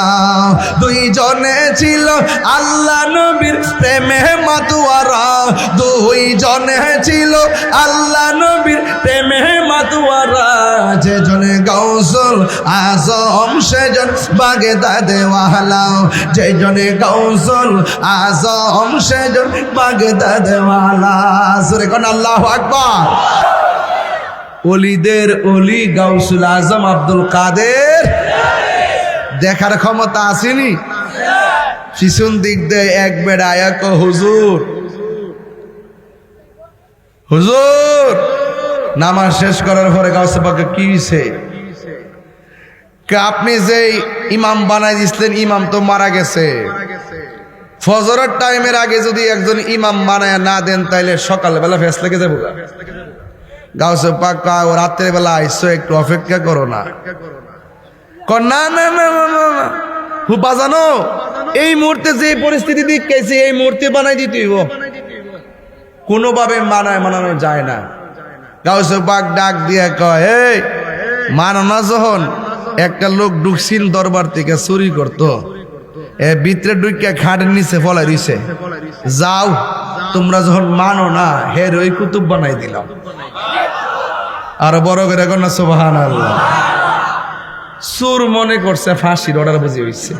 দুইজনে ছিল আল্লাহ নবীর প্রেমে মাতুয়ারা, দুইজনে ছিল আল্লাহ নবীর প্রেমে মাতুয়ারা। যে জনে গৌসুল আজম সেজন বাগে দাদেওয়ালা, যে জনে গৌসুল আজম সেজন বাগে দাদেওয়ালা। সুরে কোন আল্লাহু আকবার। ওলিদের ওলি গাউসুল আজম আব্দুল কাদের, দেখার ক্ষমতা আসেনি? পিছন দিক দিয়ে এক বেড়া আয়া কো হুজুর, হুজুর নামাজ শেষ করার পরে গাউসে পাকে কি হইছে? আপনি যে ইমাম বানাই দিছিলেন, ইমাম তো মারা গেছে। ফজরের টাইমের আগে যদি একজন ইমাম বানায় না দেন তাইলে সকালবেলা ফেস লেগে যাবো। গাউসে পাক ও রাত্রের বেলা আইসো, একটু অপেক্ষা করো না। না না না না না বাজানো, এই মুহূর্তে যে পরিস্থিতি দেখতেছি এই মুহূর্তে বানাই দিতে হইব, কোনোভাবে মানানো যায় না। গাউসে পাক ডাক দিয়ে কয়, এই মানো না। যখন একটা লোক ঢুকছিল দরবার থেকে চুরি করতো, ভিতরে ঢুকিয়া খাটের নিচে ফলাই দিছে, যাও তোমরা যখন মানো না হের ওই কুতুব বানাই দিলাম। আর বড় করে এখন না সুবহানাল্লাহ। সুর মনে করছে ফাঁসির অর্ডার বুঝি হইছে।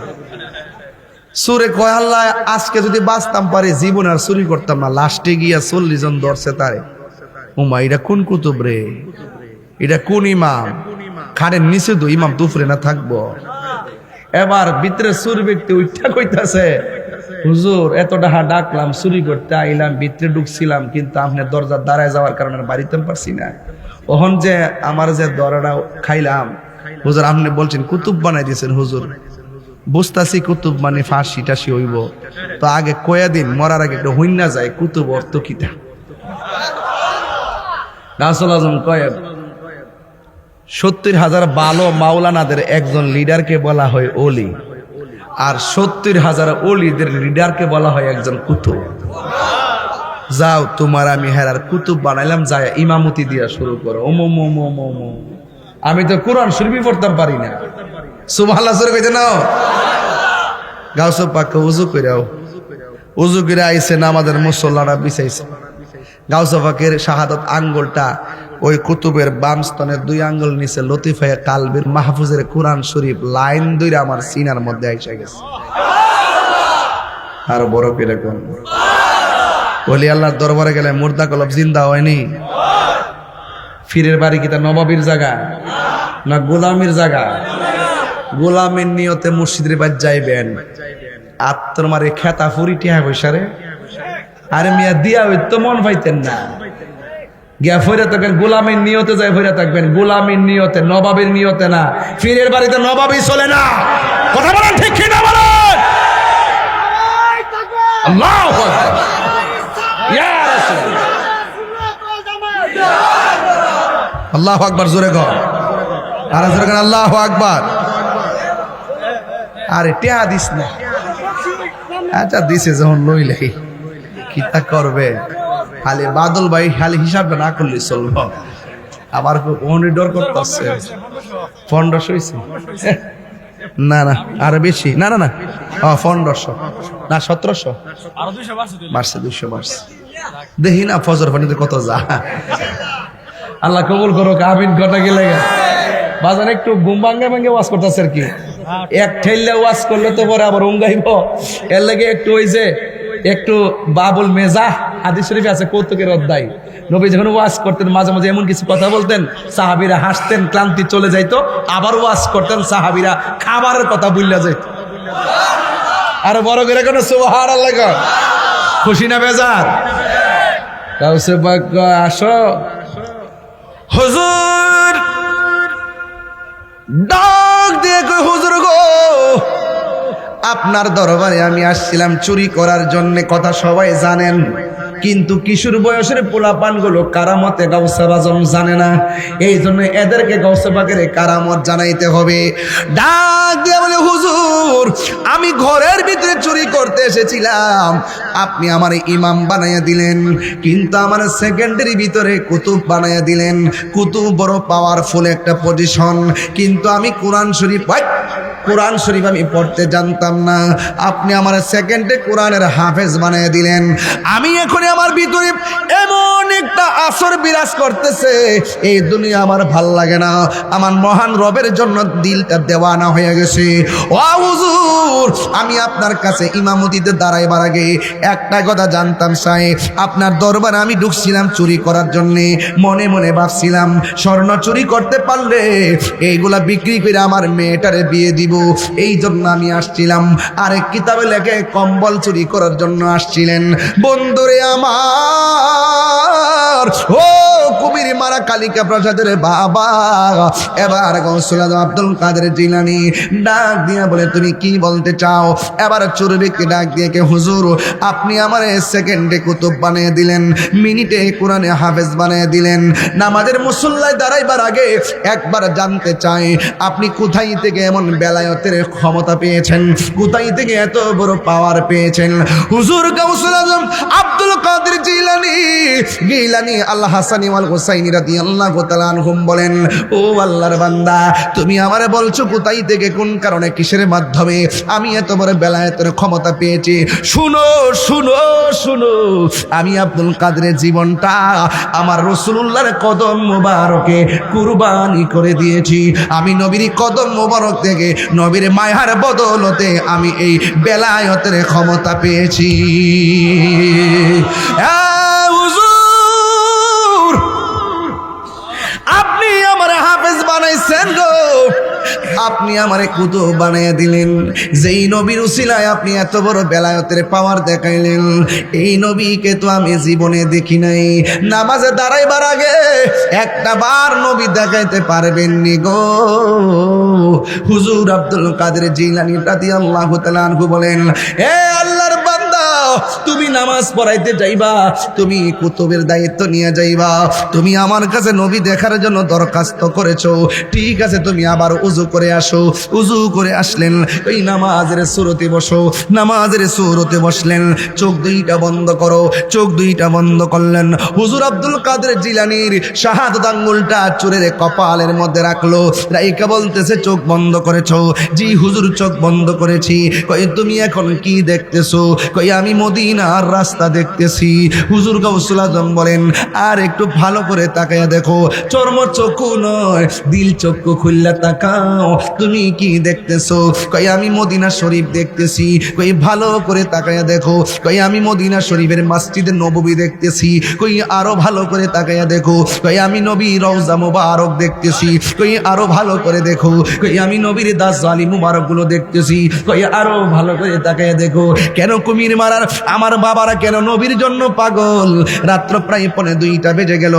সুরে কয় আল্লাহ আজকে যদি বাঁচতাম পারে জীবন আর চুরি করতাম না। লাস্টে গিয়া 40 জন ধরছে তারে। উমা এটা কোন কুতুব রে, এটা কোন ইমাম? খাটের নিচে তো ইমাম দুপুরে না থাকবো। এবার ভিতরে চুর ব্যক্তি উঠা কইতাছে, হুজুর এত টাকা ডাকলাম, চুরি করতে আইলাম, ভিতরে ঢুকছিলাম, কিন্তু আপনার দরজা দাঁড়ায় যাওয়ার কারণে বাড়িতে পারছি না। ওহন যে আমার যে দরজা খাইলাম, হুজুর আপনি বলছেন কুতুব বানাই দিয়েছেন। হুজুর বুঝতাছি কুতুব মানে ফাঁসি টাসি হইব, তো আগে কয়া দিন মরার আগে একটু হইন না যায় কুতুব অর্থ কিটা। গাউসুল আজম কয় 70,000 ভালো মাওলানাদের একজন লিডারকে বলা হয় ওলি, আর 70,000 ওলিদের লিডারকে বলা হয় একজন কুতুব। যাও তোমার আমি হেরার কুতুব বানাইলাম, যায় ইমামতি দিয়া শুরু করো। আমি তো কোরআন শরীফই পড়তে পারি না। সুবহানাল্লাহ জোরে কইতে নাও। গাউসে পাক ওযু কইরাও, ওযু করে আইছে, নামাজের মুসল্লারা বিছাইছে। গাউসে পাকের শাহাদাত আঙ্গুলটা ওই কুতুবের বাম স্তনের 2 আঙ্গুল নিচে লতিফায়ে কালবির মাহফুজের কোরআন শরীফ লাইন ধরে আমার সিনার মধ্যে আইসা গেছে। আর বড় করে কোন ওলি আল্লাহর দরবারে গেলে মুর্দা কলব জিন্দা হয়নি। ফিরের বাড়ি কি তা নবাবির জায়গা না গোলামির জায়গা? গোলামের নিয়তে মসজিদের বাদ যাইবেন, আত্মর মারে খেতা ফুরি টিহা পয়সারে। আরে মিয়া দিয়া হই তো মন পাইতেন না, গিয়া ফইরা থাকবেন গোলামের নিয়তে, যাই ফইরা থাকবেন গোলামের নিয়তে, নবাবের নিয়তে না। ফিরের বাড়িতে নবাবি চলে না। কথা বলেন ঠিক কি না বলেন? আল্লাহু আকবার, ইয়া রাসূলুল্লাহ, আল্লাহু আকবার জোরে গো, আর জোরে গো আল্লাহু আকবার। আরে টিয়া দিস না, আচ্ছা দিছে যখন লইলাই কি তা করবে? খালি বাদল ভাই খালি হিসাবটা না করলে চলবো। আবার ওনি ডর করতেছে 1500 হইছে না না আর বেশি না না না 1500 না 1700 আরো 200 বাড়ছে 200 বাড়ছে। দেখি না ফজর পানিতে কত যা। আল্লাহ কবুল করো, আমিন। ঘটা গেলে বাজার একটু ঘুম ভাঙ্গে ভাঙ্গে ওয়াজ করতেছে আর কি। এক ঠেললে ওয়াজ করলে তো পরে আবার উঙ্গাইব, এর লাগে একটু ওই যে একটু বাবুল মেজাহ হাদিস শরীফে আছে কৌতুকের অধ্যায়। নবী যখন ওয়াজ করতেন মাঝে মাঝে এমন কিছু কথা বলতেন, সাহাবীরা হাসতেন, ক্লান্তি চলে যাইতো, আবার ওয়াজ করতেন, সাহাবীরা খাবারের কথা ভুলে যাইত। আর বড় করে কোনো সুবহানাল্লাহ কর। খুশি না বেজার? কাউসে পাক আসো হুজুর, ডাক দিয়ে কই হুজুর গো, আপনার দরবারে আমি আসছিলাম চুরি করার জন্য, কথা সবাই জানেন, কিন্তু কিশোর বয়সের পোলাপান গুলো কারামতে গাউসে আজম জানে না, এই জন্য এদেরকে গাউসে পাকের কারামত জানাইতে হবে। ডাক দিয়ে বলে হুজুর, আমি ঘরের ভিতরে চুরি করতে এসেছিলাম, আপনি আমার ইমাম বানাইয়া দিলেন, কিন্তু আমার সেকেন্ডারি ভিতরে কুতুব বানাইয়া দিলেন। কুতুব বড় পাওয়ারফুল একটা পজিশন, কিন্তু আমি কোরআন শরীফ আমি পড়তে জানতাম না, আপনি আমার সেকেন্ডে কোরআনের হাফেজ বানিয়ে দিলেন। আমি এখন আমার ভিতরে এমন একটা আসর বিরাজ করতেছে, এই দুনিয়া আমার ভাল লাগে না, আমার মহান রবের জন্য দিলটা দেওয়ানা হয়ে গেছে। ও হুজুর, আমি আপনার কাছে ইমামতিতে দাঁড়াইবার আগে একটা কথা জানতাম সাহেব, আপনার দরবারে আমি ঢুকছিলাম চুরি করার জন্যে, মনে মনে ভাবছিলাম স্বর্ণ চুরি করতে পারলে এইগুলা বিক্রি করে আমার মেয়েটারে বিয়ে দিব, এই জন্য আমি আসছিলাম। আরেক কিতাবে লেখে কম্বল চুরি করার জন্য আসছিলেন। বন্ধুরে আমার, ও কুমির মারা কালিকা প্রসাদের বাবা, এবার গৌসুল আজম আব্দুল কাদের জিলানী ডাক দিয়া বলে, তুমি কি বলতে চাও? এবার চোরবিকে ডাক দিয়ে কে, হুজুর আপনি আমার সেকেন্ডে কুতুব বানিয়ে দিলেন, মিনিটে কোরআনে হাফেজ বানিয়ে দিলেন, নামাজের মুসল্লায় দাঁড়াইবার আগে একবার জানতে চাই আপনি কোথায় থেকে এমন বেলায়েতের ক্ষমতা পেয়েছেন, কোথায় থেকে এত বড় পাওয়ার পেয়েছেন? হুজুর গাউসুল আজম আব্দুল কাদের জিলানী আল্লাহ হাসানি ওয়াল হুসাইনি রাদিয়াল্লাহু তাআলা আনহুম বলেন, ও আল্লাহর বান্দা, তুমি আমারে বলছো কোথায় থেকে, কোন কারণে, কিসের মাধ্যমে আমি এত বড় বেলায়েতের ক্ষমতা পেয়েছি? শুনো শুনো শুনো, আমি আব্দুল কাদের জীবনটা আমার রাসূলুল্লাহর কদম মোবারকে কুরবানি করে দিয়েছি। আমি নবীর কদম মোবারক থেকে, নবীর মায়ার বদলতে আমি এই বেলায়েতের ক্ষমতা পেয়েছি। হুজুর, আপনি আমার হাফেজ বানাইছেন গো, আপনি আমারে কুতুব বানাইয়া দিলেন, যেই নবীর উসিলায় আপনি এত বড় বেলায়েতের পাওয়ার দেখাইলেন, এই নবীকে তো আমি জীবনে দেখি নাই। নামাজে দাঁড়াইবার আগে একটা বার নবী দেখাইতে পারবেননি গো। হুজুর আব্দুল কাদের জিলানী রাদিয়াল্লাহু তাআলা আনহু বলেন, হে আল্লাহর বান্দা, তুমি নামাজ পড়াইতে যাইবা, তুমি কুতুবের দায়িত্ব নিয়ে যাইবা, তুমি আমার কাছে নবী দেখার জন্য দরখাস্ত করেছো, ঠিক আছে, তুমি আবার উযু করে আসো। উযু করে আসলেন, ওই নামাজের সুরতে বসো, নামাজের সুরতে বসলেন, চোখ দুইটা বন্ধ করো, চোখ দুইটা বন্ধ করলেন। হুজুর আব্দুল কাদের জিলানীর শাহাদাত আঙ্গুলটা চুরের কপালের মধ্যে রাখলো, রাইকা বলতেছে, চোখ বন্ধ করেছো? জি হুজুর, চোখ বন্ধ করেছি। কই তুমি এখন কি দেখতেছো? কই আমি মদিনার রাস্তা দেখতেছি। হুজুর গাউসুল আজম বলেন, আর একটু ভালো করে তাকায়া দেখো, চর্ম চক্ষু নয়, দিল চক্ষু খুললা তাকাও, তুমি কি দেখতেছো? কই আমি মদিনা শরীফ দেখতেছি। কই ভালো করে তাকায়া দেখো, কই আমি মদিনা শরীফের মসজিদে নববী দেখতেছি। কই আরো ভালো করে তাকায়া দেখো, কই আমি নবী রওজা মুবারক দেখতেছি। কই আরো ভালো করে দেখো, কই আমি নবীর দাজ্জালি মুবারক গুলো দেখতেছি। কই আরো ভালো করে তাকায়া দেখো, কেন কুমির মারার আমার বাবারা কেন নবীর জন্য পাগল? রাত্র প্রায় 2:45 বেজে গেল,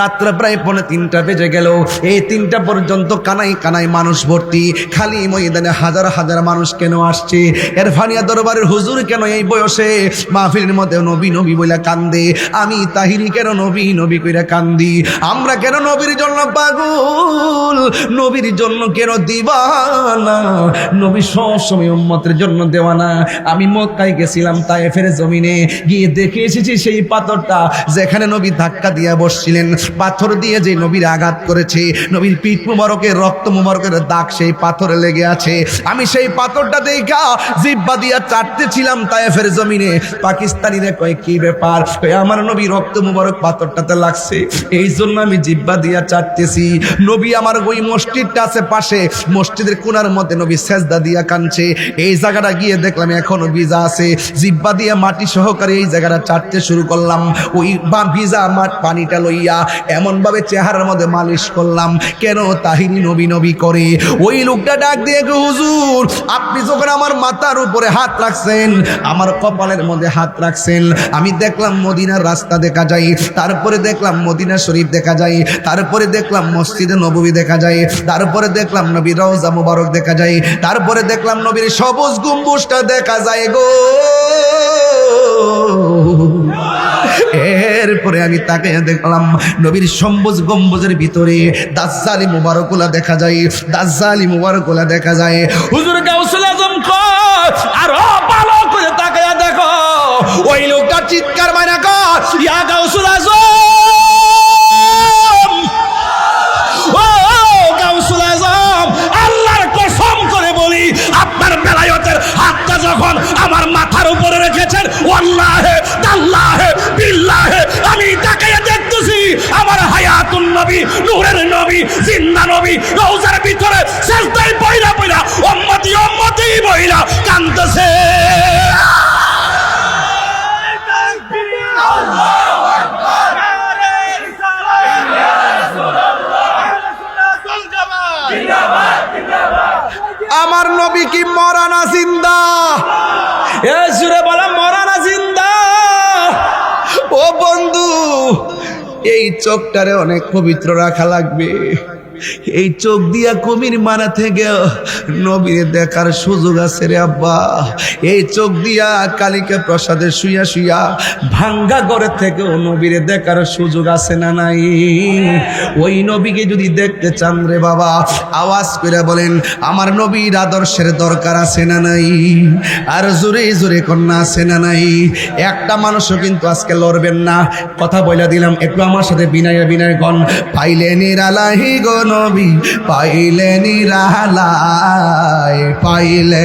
রাত্র প্রায় 2:45 বেজে গেল। এই 3টা পর্যন্ত কানাই কানাই মানুষ ভর্তি, খালি ময়দানে হাজার হাজার মানুষ কেন আসছে? এরফানিয়া দরবারের হুজুর কেন এই বয়সে মাহফিলের মধ্যে নবী নবী বইলা কান্দে? আমি তাহিরি কেন নবী নবী কইরা কান্দি? আমরা কেন নবীর জন্য পাগল? নবীর জন্য কেন দিবানা? নবী সব সময় উম্মতের জন্য দেওয়ানা। আমি মক্কায় গেছিলাম, তায়েফের জমিনে গিয়ে দেখে এসেছি সেই পাথরটা যেখানে নবী ধাক্কা দিয়া বসছিলেন, পাথর দিয়ে যে নবীর আঘাত করেছে, নবীর পিঠ মুবারকের রক্ত মুবারকের দাগ সেই পাথরে লেগে আছে। আমি সেই পাথরটা দেখা জিহ্বা দিয়া চাটতেছিলাম তায়েফের জমিনে। পাকিস্তানিরা কয়, কি ব্যাপার? কয়, আমার নবী রক্ত মুবারক পাথরটাতে লাগছে, এই জন্য আমি জিহ্বা দিয়া চাটতেছি। নবী আমার ওই মসজিদটা আছে পাশে, মসজিদের কোণার মধ্যে নবী সেজদা দিয়া কাঁদছে। এই জায়গাটা গিয়ে দেখলাম এখনো ভিজা আছে, জিহ্বা দিয়ে মাটি সহকারে এই জায়গাটা চাটতে শুরু করলাম। ওই ভিজা পানিটা লইয়া এমন ভাবে চেহারার মধ্যে মালিশ করলাম, কেন তাহিরি নবী নবী করে। ওই লোকটা ডাক দিয়ে গো, হুজুর আপনি যখন আমার মাথার উপরে হাত রাখছেন, আমার কপালের মধ্যে হাত রাখছেন, আমি দেখলাম মদিনার রাস্তা দেখা যায়, তারপরে দেখলাম মদিনা শরীফ দেখা যায়, তারপরে দেখলাম মসজিদে নববী দেখা যায়, তারপরে দেখলাম নবীর রওজা মুবারক দেখা যায়, তারপরে দেখলাম নবীর সবুজ গম্বুজটা দেখা যায় গো। এরপরে আমি তাকে দেখলাম নবীর সবুজ গম্বুজের ভিতরে দাজ্জালি মুবারকগুলা দেখা যায়, দাজ্জালি মুবারকগুলা দেখা যায়। হুজুর গাউসুল আজম কয় আরো ভালো করে তাকায়া দেখো, ওই লোকটা চিৎকার মারা কয় ইয়া গাউসুল আজম, ও গাউসুল আজম, আল্লাহর কসম করে বলি আপনার বেলায়েতের হাতটা যখন আমার মাথার উপরে রেখেছেন, ওয়াল্লাহে তাল্লাহে বিল্লাহে আমি তাকায়া দেখতেছি আমার হায়াতুন নবী, নূরের নবী, জিন্দা নবী রওজার ভিতরে সেজদায় পয়রা পয়রা উম্মতি উম্মতি বইলা কাঁদতেছে। আমার নবী কি মরা না জিন্দা? এ সুরে বলা মরা না জিন্দা? ও বন্ধু, এই চোখটারে অনেক পবিত্র রাখা লাগবে। এই চোখ দিয়া কুমির মারা থেকে নবীর দেখার সুযোগ আছে রে আব্বা। এই চোখ দিয়া কালিকা প্রসাদে শুইয়া শুইয়া ভাঙ্গা ঘরে থেকেও নবীর দেখার সুযোগ আছে না নাই? ওই নবীকে যদি দেখতে চান রে বাবা, আওয়াজ করে বলেন আমার নবীর আদর্শের দরকার আছে না নাই? আর জোরে জোরে কন্যা আছে না নাই? একটা মানুষও কিন্তু আজকে লড়বেন না, কথা বলে দিলাম। একটু আমার সাথে বিনয় বিনয় গণ, পাইলে নিরালাহি গো নবী, পাইলে নিরালায়, পাইলে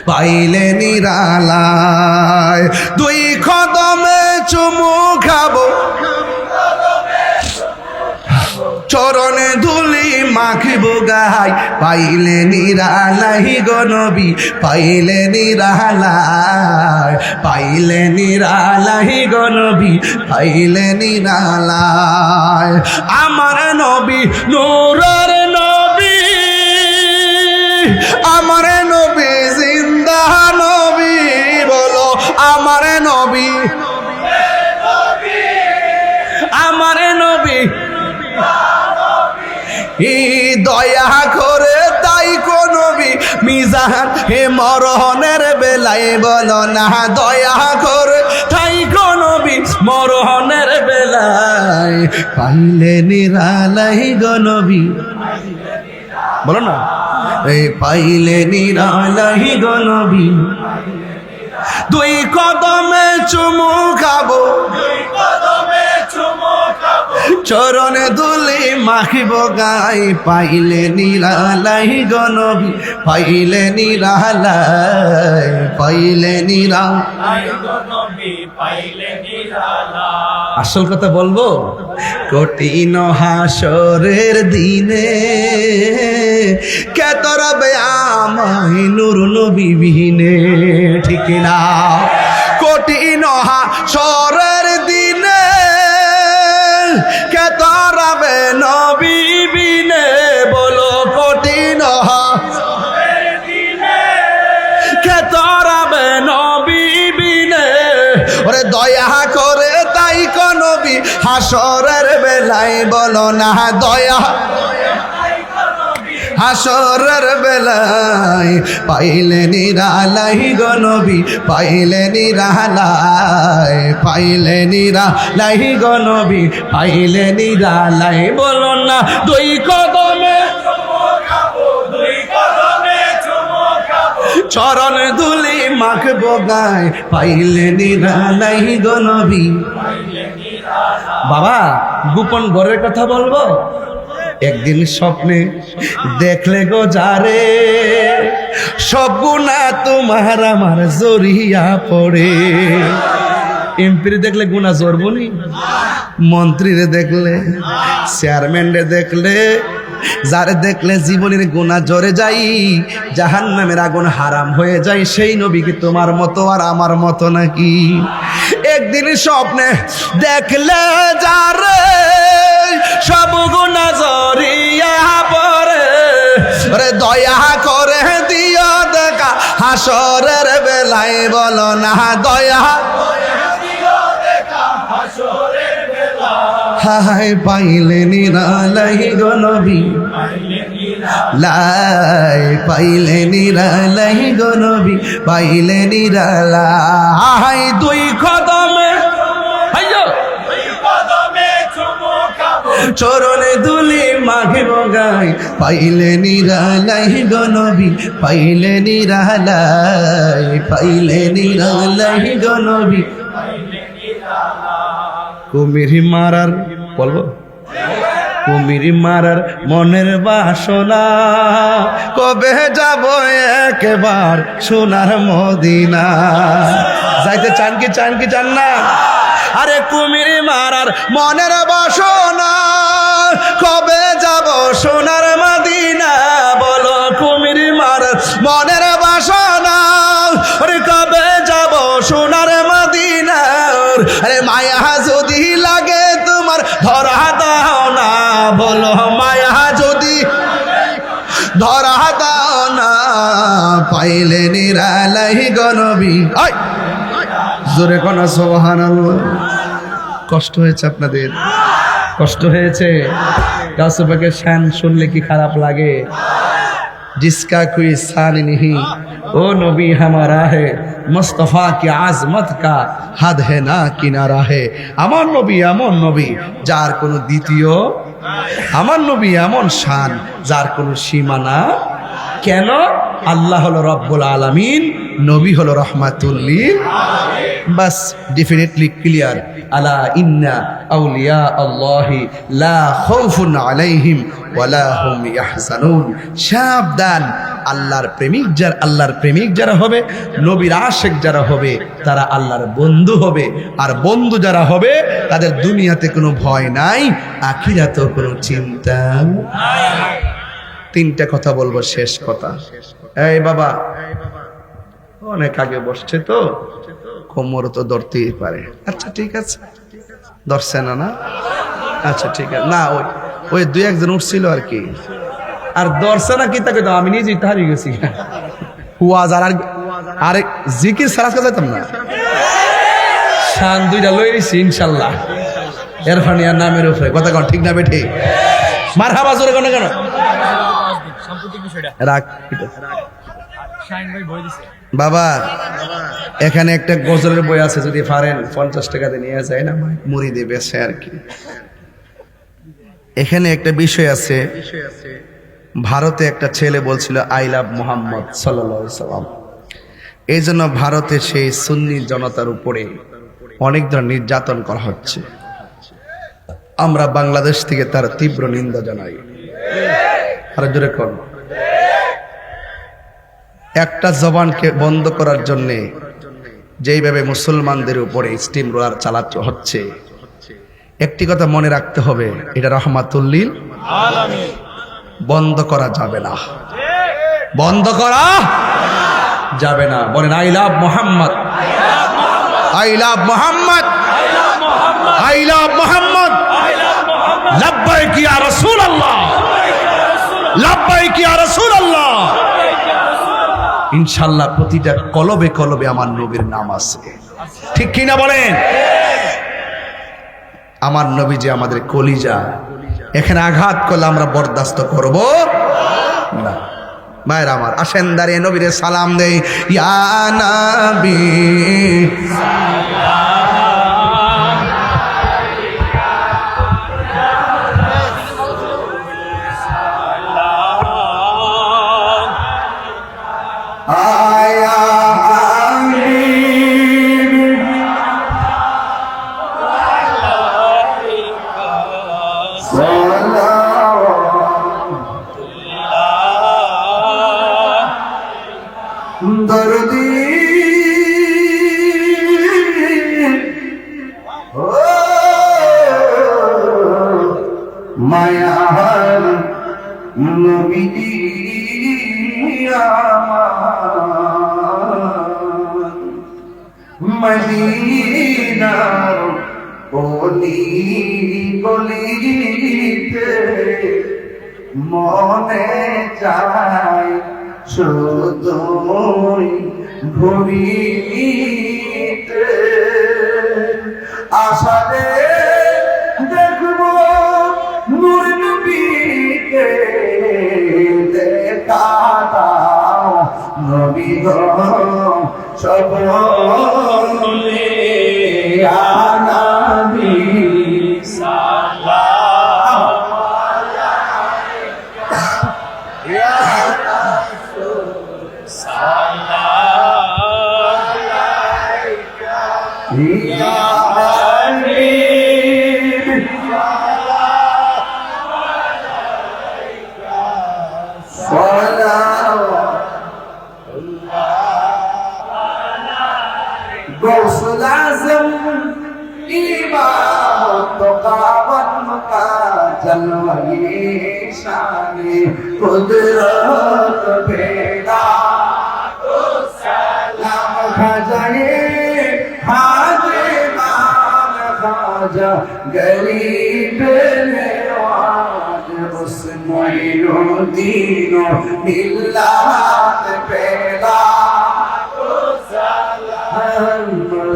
পাইলে নিরালায়, দুই কদমে চুমু খাবো, চরণে ধুলি মাখিব গাই, পাইলে নিরালাই গো নবী, পাইলে নিরালাই, পাইলে নিরালাই গো নবী, পাইলে নিরালাই। আমার নবী নূরের নবী, আমার নবী জিন্দা নবী, বলো আমার নবী, আমার নবী দয়া করে তাই কোন নবী মিজান হে মরহনের বেলায় বলো না, দয়া করে তাই কোন নবী মরহনের বেলায়, পাইলে নিরালাই গো নবী, বলো না এই পাইলে নিরালাই গো নবী, দুই কদমে চুমু খাবো, চরণে দুলি মাখিব গাই, পাইলে নিরালাই গো নবী, পাইলে নিরালাই, পাইলে নিরালাই গো নবী, পাইলে নিরালাই। আসল কথা বলবো, কঠিন হাসরের দিনে কে তরবে আমায় নূর নবী বিহীনে, ঠিক না? কঠিন হাসরের দিনে কে তরবে নবী বিনে, বলো কঠিন হাসরের দিনে কে তরবে নবী বিনে, ওরে দয়া করে তাই কোন নবী হাসরের বেলায় বলো না, দয়া হাসরের বেলায়, পাইলে নিরালাই গো নবী, পাইলে নিরালাই, পাইলে নিরালাই গো নবী, পাইলে নিরালাই, বলো না দুই কদমে চরণ ধুলি মাখব গায়, পাইলে নিরালাই গো নবী। বাবা গোপন ঘরের কথা বলবো। একদিন স্বপ্নে দেখলে গো যারে, সব গুনাহ তোমার আমার জড়িয়া পড়ে। এমপির দেখলে গুনাহ জড়বনি, মন্ত্রীরে দেখলে, চেয়ারম্যানরে দেখলে, যারে দেখলে জীবনের গুনাহ ঝরে যায়, জাহান্নামের আগুন হারাম হয়ে যায়, সেই নবী কি তোমার মতো আর আমার মতো নাকি? একদিন স্বপ্নে দেখলে যারে সব গুনাহ ঝরিয়া পড়ে, ওরে দয়া করে দিও দেখা হাসরের বেলায়, বলো না দয়া হায় পাইলে নিরালাই গো নবী, লাই পাইলে নিরালাই গো নবী, পাইলে নিরালাই। দুই কদমে চরণে দুলি মাখিব গাই, পাইলে নিরালাই গো নবী, পাইলে নিরালাই, পাইলে নিরালাই গো নবী। কুমির মারার বলবো, কুমির মারার মনের বাসনা, কবে যাব একবার সোনার মদিনা। যাইতে চান কি চান কি চান না? আরে কুমির মারার মনের বাসনা, কবে যাব সোনার মদিনা, বলো কুমির মারার মনের বাসনা, আরে কবে যাব সোনার মদিনা। আরে মায়া যদি লাগে তোমার ধরা দাও না, বলো মায়া যদি ধরা দাও না, পাইলে নিরালাই গো নবী। জোরে কোন সুবহানাল্লাহ। কষ্ট হয়েছে আপনাদের? কষ্ট হয়েছে? গাউসে পাকের শান শুনলে কি খারাপ লাগে? जिसका कोई सान नहीं ओ नबी हमारा है, मुस्तफा की आजमत का हद है ना किनारा है। আমার নবী এমন নবী যার কোনো দ্বিতীয়, আমার নবী এমন শান যার কোনো সীমানা। কেন? আল্লাহ হলো রব্বুল আলামিন, নবী হলো রহমাতুল লিল আলামিন। বাস ডেফিনেটলি ক্লিয়ার। আলা ইন্না আউলিয়া আল্লাহি লা খাউফুন আলাইহিম ওয়ালা হুম ইয়াহজানুন। সাবধান, আল্লাহর প্রেমিক যারা হবে, নবীর আশিক যারা হবে, তারা আল্লাহর বন্ধু হবে। আর বন্ধু যারা হবে তাদের দুনিয়াতে কোনো ভয় নাই, আখিরাতেও কোনো চিন্তা নাই। তিনটা কথা বলবো, শেষ কথা। এই বাবা অনেক আগে বসছে তো, কোমর তো ধরতেই পারে। আচ্ছা ঠিক আছে, ধরছে না? না আচ্ছা ঠিক আছে। না ওই দুই একজন উঠছিল আর কি, আর ধরছে না কি তাকে তো আমি নিজেই হারিয়ে গেছি। হুয়াজ আর জিকির সারা যেতাম না, শান দুইটা লই গেছি ইনশাল্লাহ। এরফানিয়া নামের উপরে কথা কন, ঠিক না বেঠে? মারহাবা জোরে কোন কেন রাখ। বাবা এখানে একটা গজলের বই আছে, যদি পারেন 50 টাকাতে নিয়ে যায় না, মুড়ি দিয়ে বেছে আর কি। এখানে একটা বিষয় আছে, ভারতে একটা ছেলে বলছিল আই লাভ মোহাম্মদ সাল্লাল্লাহু আলাইহি সাল্লাম। এই জন্য ভারতে সেই সুন্নি জনতার উপরে অনেক ধরনের নির্যাতন করা হচ্ছে। আমরা বাংলাদেশ থেকে তার তীব্র নিন্দা জানাই। আর জোরে কোন, একটা জবানকে বন্ধ করার জন্য যেইভাবে মুসলমানদের উপরে স্টিম রোলার চালাতে হচ্ছে, একটি কথা মনে রাখতে হবে, এটা রহমাতুল লিল আলামিন। বন্ধ করা যাবে না, বন্ধ করা যাবে না। বলেন I love Muhammad, I love Muhammad, I love Muhammad, লাব্বাইক ইয়া রাসূলুল্লাহ, লাব্বাইক ইয়া রাসূলুল্লাহ। ইনশাআল্লাহ প্রতিটা কলবে কলবে আমার নবীর নাম আছে, ঠিক কিনা বলেন? আমার নবী যে আমাদের কলিজা, এখানে আঘাত করলে আমরা বরদাস্ত করব না। মায়ের আমার, আসেন দাঁড়িয়ে নবীরে সালাম দেই। ইয়া নবী দরদি মায়ার নবীজি আমার মদিনার গলি গলিতে মনে চায় শুধুই ঘুরিতে আশারে দেখবো নূর নবীকে দেখা দাও নবী গো সকলে আনাবি غوث العظم إمام التقى مكا جلوه شان قدرت پیدا سلام خجائے حاجمان خاجہ غریب نواز حسنین دین ملت پیدا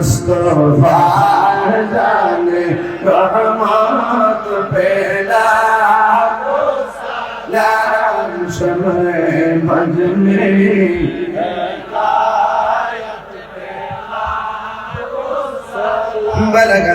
मुस्तफा जाने रहमत पैदा लाल शमे मजने बलग